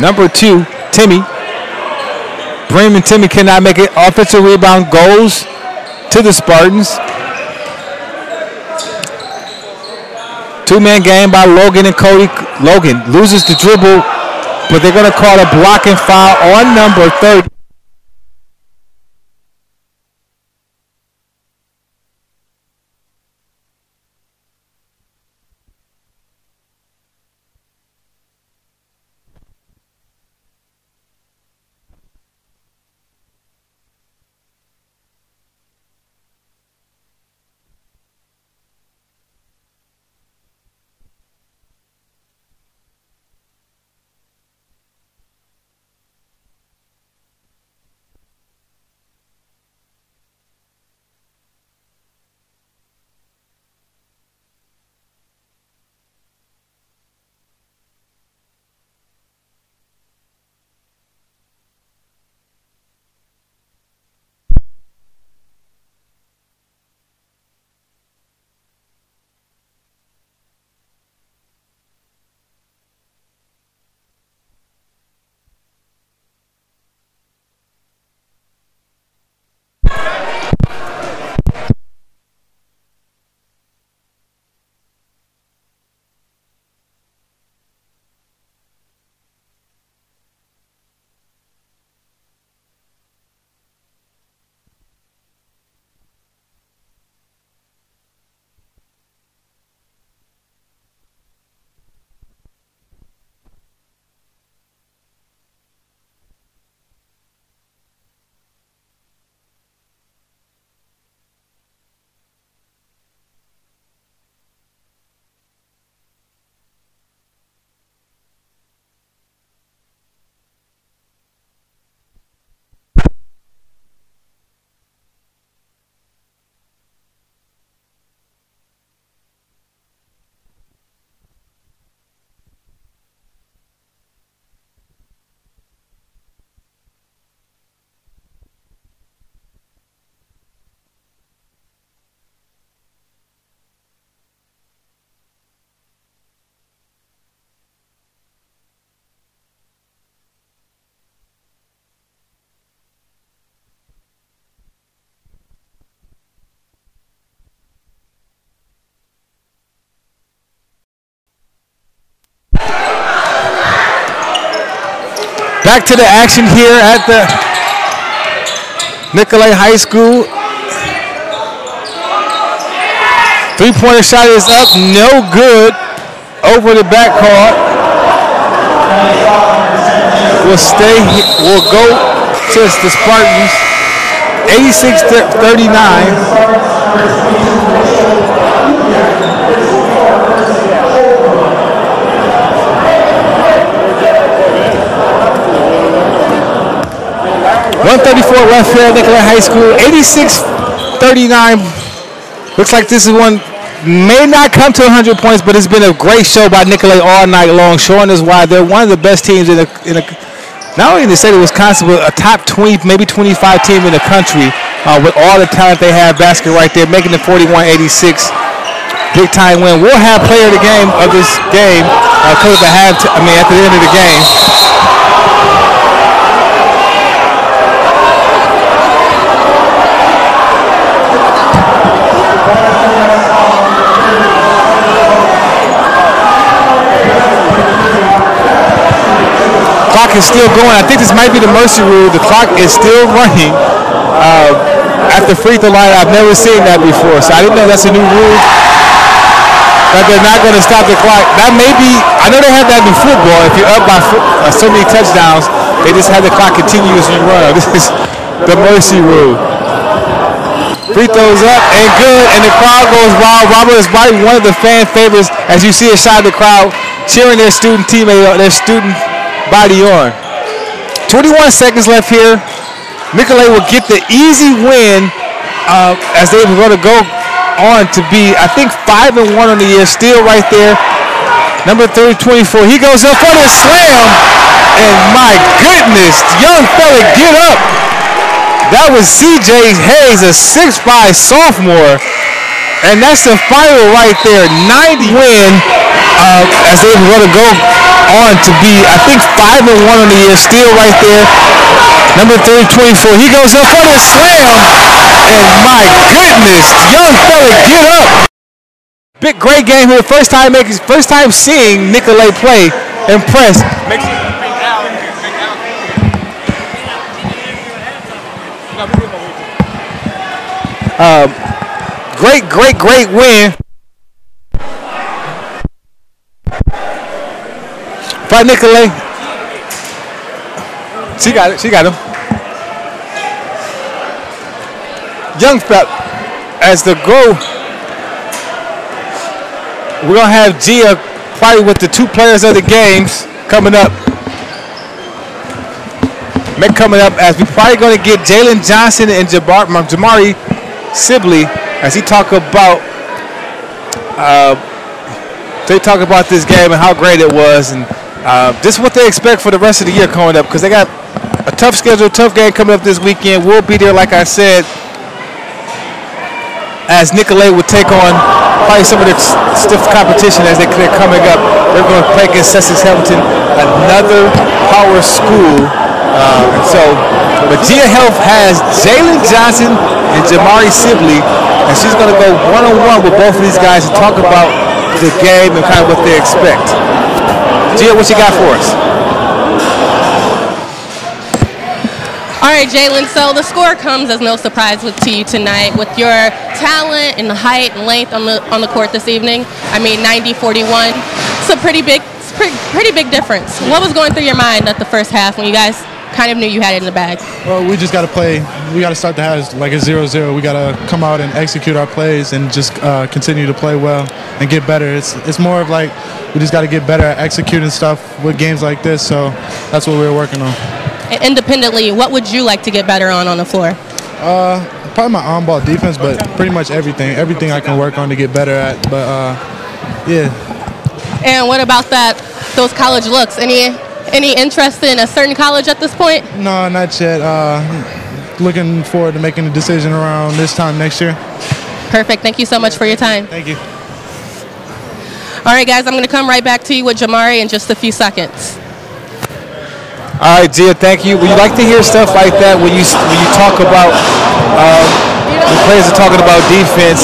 Number 2, Timmy. Bremen Timmy cannot make it. Offensive rebound goes to the Spartans. Two-man game by Logan and Cody. Logan loses the dribble, but they're going to call a blocking foul on number 30. Back to the action here at the Nicolette High School. Three-pointer shot is up, no good. Over the backcourt. We'll stay. We'll go to the Spartans. 86-39. .134 left here at Nicolette High School. 86-39. Looks like this is one. May not come to 100 points, but it's been a great show by Nicolette all night long, showing us why they're one of the best teams in not only in the state of Wisconsin, but a top 20, maybe 25 team in the country with all the talent they have. Basket right there, making it 41-86. Big time win. We'll have player of the game of this game at the end of the game. Clock is still going. I think this might be the mercy rule. The clock is still running at the free throw line. I've never seen that before, so I didn't know that's a new rule. That they're not going to stop the clock. That may be. I know they have that in football. If you're up by so many touchdowns, they just have the clock continuously run. This is the mercy rule. Free throws up and good, and the crowd goes wild. Robert is right, one of the fan favorites, as you see a shot of the crowd cheering their student teammate, their student body on. 21 seconds left here. Nicolette will get the easy win as they were going to go on to be, I think, 5-1 on the year. Still right there. Number 24. He goes up for the slam. And my goodness, young fella, get up. That was C.J. Hayes, a 6'5" sophomore. And that's the final right there. 90 win as they were going to go on to be, I think, 5-1 on the year. Still right there. Number 24. He goes up for the slam. And my goodness, young fella, get up. Big, great game here. First time seeing Nicolette play. Impressed. Great win. By Nicolette. She got him. Young fella, as the goal, we're going to have Gia probably with the two players of the games coming up. As we're probably going to get Jalen Johnson and Jamari Sibley as he talk about this game and how great it was, and just what they expect for the rest of the year coming up, because they got a tough schedule, tough game coming up this weekend. We'll be there, like I said, as Nicolette would take on probably some of the stiff competition as they're coming up. They're going to play against Sussex Hamilton, another power school. But Gia Health has Jalen Johnson and Jamari Sibley, and she's going to go one-on-one with both of these guys to talk about the game and kind of what they expect. Gia, what you got for us? All right, Jalen, so the score comes as no surprise to you tonight with your talent and the height and length on the court this evening. I mean, 90-41. It's a pretty big difference. What was going through your mind at the first half when you guys kind of knew you had it in the bag? Well, we just got to play. We got to start the half like a 0-0. We got to come out and execute our plays and just continue to play well and get better. It's more of like we just got to get better at executing stuff with games like this. So that's what we're working on. Independently, what would you like to get better on the floor? Probably my on-ball defense, but pretty much everything I can work on to get better at. But yeah. And what about those college looks? Any interest in a certain college at this point? No, not yet. Looking forward to making a decision around this time next year. Perfect. Thank you so much for your time. Thank you. All right, guys, I'm going to come right back to you with Jamari in just a few seconds. All right, Gia, thank you. Would you like to hear stuff like that when you talk about the players are talking about defense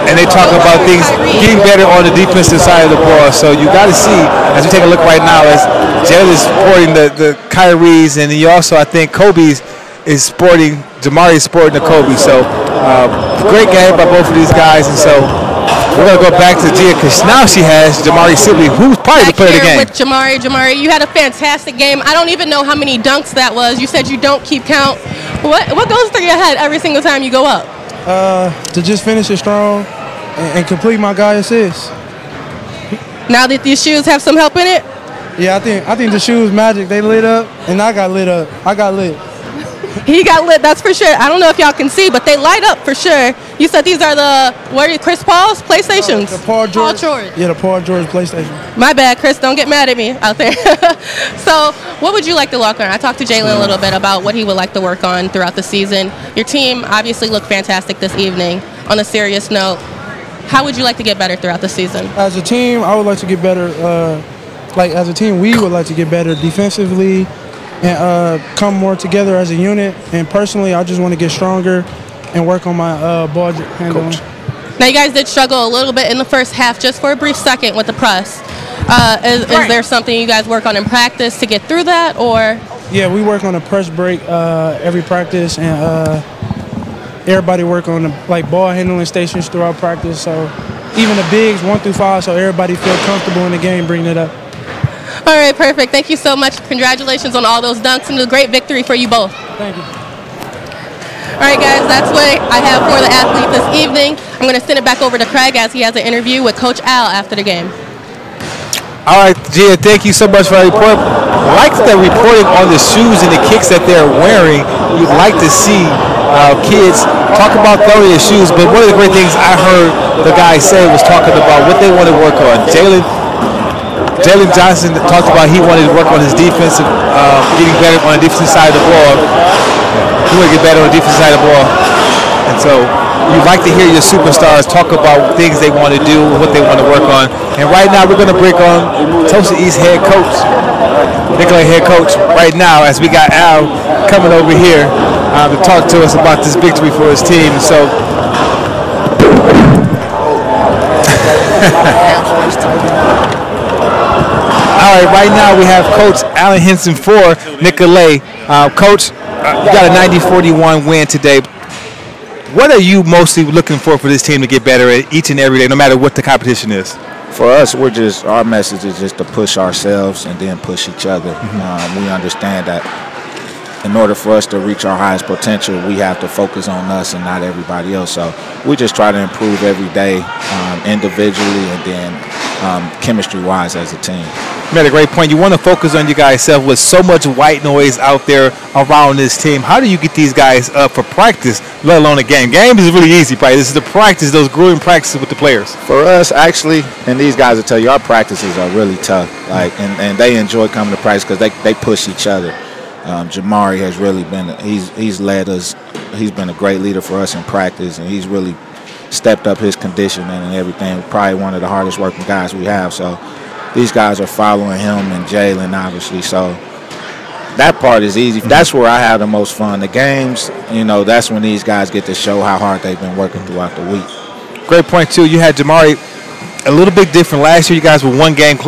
and and they talk about things getting better on the defensive side of the ball. So you got to see, as we take a look right now, as Jalen is sporting the Kyrie's, and you also, I think, Kobe's is sporting, Jamari is sporting the Kobe. So great game by both of these guys, and so we're going to go back to Gia because now she has Jamari Sibley, who's probably the player of the game. With Jamari, you had a fantastic game. I don't even know how many dunks that was. You said you don't keep count. What goes through your head every single time you go up? To just finish it strong and complete my guy assist. Now that these shoes have some help in it? Yeah, I think the shoes magic. They lit up, and I got lit up. I got lit. He got lit, that's for sure. I don't know if y'all can see, but they light up for sure. You said these are Chris Paul's PlayStations? The Paul George. Yeah, the Paul George PlayStation. My bad, Chris. Don't get mad at me out there. So, what would you like to work on? I talked to Jalen a little bit about what he would like to work on throughout the season. Your team obviously looked fantastic this evening. On a serious note, how would you like to get better throughout the season? As a team, I would like to get better. As a team, we would like to get better defensively and come more together as a unit. And personally, I just want to get stronger and work on my ball handling. Now, you guys did struggle a little bit in the first half, just for a brief second with the press. Is there something you guys work on in practice to get through that, or? Yeah, we work on a press break every practice, and everybody work on the ball handling stations throughout practice. So even the bigs 1 through 5, so everybody feel comfortable in the game, bringing it up. All right, perfect. Thank you so much. Congratulations on all those dunks and a great victory for you both. Thank you. All right, guys, that's what I have for the athlete this evening. I'm going to send it back over to Craig as he has an interview with Coach Al after the game. All right, Gia, thank you so much for that report. I like the reporting on the shoes and the kicks that they're wearing. You'd like to see kids talk about throwing their shoes, but one of the great things I heard the guys say was talking about what they want to work on. Jalen Johnson talked about he wanted to work on his defense, getting better on the defensive side of the ball. He wanted to get better on the defensive side of the ball. And so you'd like to hear your superstars talk about things they want to do, what they want to work on. And right now we're going to break on Tulsa East head coach, Nicolette head coach, right now as we got Al coming over here to talk to us about this victory for his team. So all right, right now we have Coach Allen Henson for Nicolette. Coach, you got a 90-41 win today. What are you mostly looking for this team to get better at each and every day, no matter what the competition is? For us, our message is just to push ourselves and then push each other. We understand that in order for us to reach our highest potential, we have to focus on us and not everybody else. So we just try to improve every day individually and then chemistry-wise as a team. You made a great point. You want to focus on you guys self with so much white noise out there around this team. How do you get these guys up for practice, let alone a game? Game is really easy, probably. This is the practice, those grueling practices with the players. For us, actually, and these guys will tell you, our practices are really tough. And they enjoy coming to practice because they push each other. Jamari has really been, he's led us. He's been a great leader for us in practice, and he's really stepped up his conditioning and everything. Probably one of the hardest working guys we have. So these guys are following him and Jalen, obviously. So that part is easy. That's where I have the most fun. The games, that's when these guys get to show how hard they've been working throughout the week. Great point, too. You had Jamari a little bit different. Last year, you guys were one game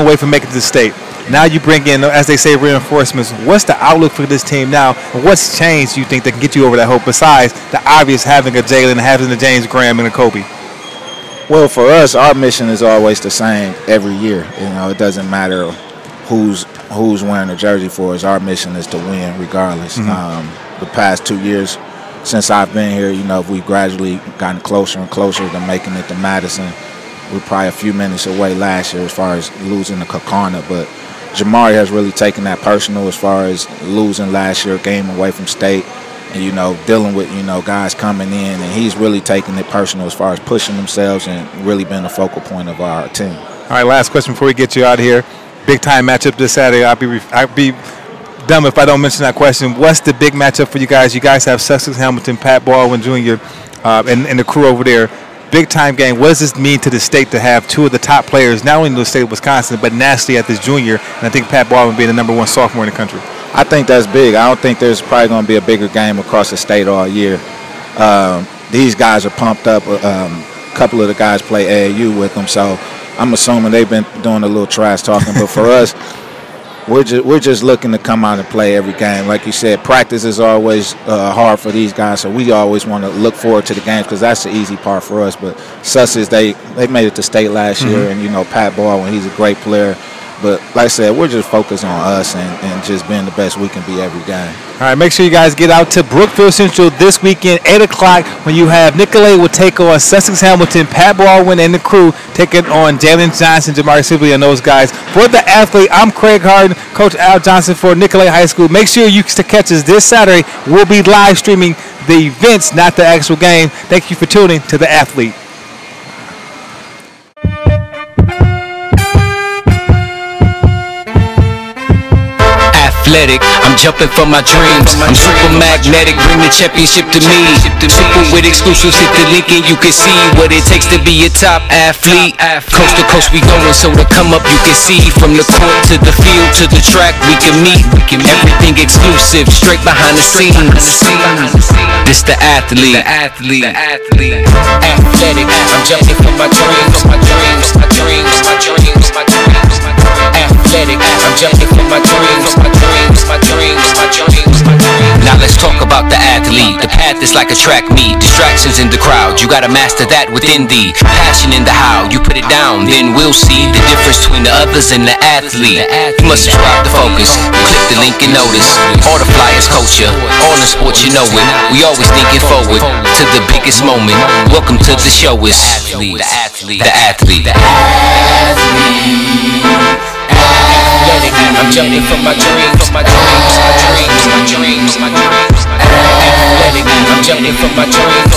away from making it to state. Now you bring in, as they say, reinforcements. What's the outlook for this team now? And what's changed, you think, that can get you over that hope besides the obvious having a Jalen, having a James Graham, and a Kobe? Well, for us, our mission is always the same every year. It doesn't matter who's wearing the jersey for us. Our mission is to win regardless. The past 2 years since I've been here, we've gradually gotten closer and closer to making it to Madison. We're probably a few minutes away last year as far as losing to Kakana, but Jamari has really taken that personal as far as losing last year, game away from state, and, dealing with, guys coming in, and he's really taking it personal as far as pushing themselves and really been a focal point of our team. All right, last question before we get you out of here. Big-time matchup this Saturday. I'd be dumb if I don't mention that question. What's the big matchup for you guys? You guys have Sussex Hamilton, Pat Baldwin Jr., and the crew over there. Big-time game. What does this mean to the state to have two of the top players, not only in the state of Wisconsin, but nationally at this junior, and I think Pat Baldwin being the #1 sophomore in the country? I think that's big. I don't think there's probably going to be a bigger game across the state all year. These guys are pumped up. couple of the guys play AAU with them, so I'm assuming they've been doing a little trash talking. But for us, we're just looking to come out and play every game. Like you said, practice is always hard for these guys, so we always want to look forward to the games because that's the easy part for us. But Sussex, they made it to state last year, and, you know, Pat Baldwin, he's a great player. But like I said, we're just focused on us and just being the best we can be every game. All right, make sure you guys get out to Brookfield Central this weekend, 8 o'clock, when you have Nicolette will take on Sussex Hamilton, Pat Baldwin and the crew taking on Jalen Johnson, Jamari Sibley, and those guys. For The Athlete, I'm Craig Harden, Coach Al Johnson for Nicolette High School. Make sure you catch us this Saturday. We'll be live streaming the events, not the actual game. Thank you for tuning to The Athlete. I'm jumping for my dreams. I'm super magnetic, bring the championship to me. Super with exclusives, hit the link and you can see what it takes to be a top athlete. Coast to coast we going, so to come up you can see. From the court to the field to the track we can meet. Everything exclusive, straight behind the scenes. This the athlete. Athletic, I'm jumping for my dreams. Athletic, I'm jumping for my dreams. Now let's talk about the athlete. The path is like a track meet. Distractions in the crowd, you gotta master that within thee. Passion in the how, you put it down, then we'll see the difference between the others and the athlete. You must subscribe to Focus, click the link and notice. All the flyers culture, all in sports you know it. We always thinking forward to the biggest moment. Welcome to the show is the athlete. I'm jumping for my dreams. Athletic, I'm jumping for my dreams. Athletic, I'm jumping for my dreams.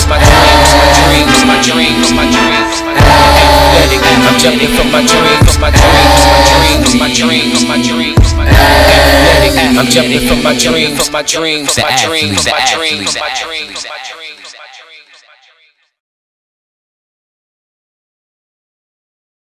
Athletic, I'm jumping for my dreams. The athlete.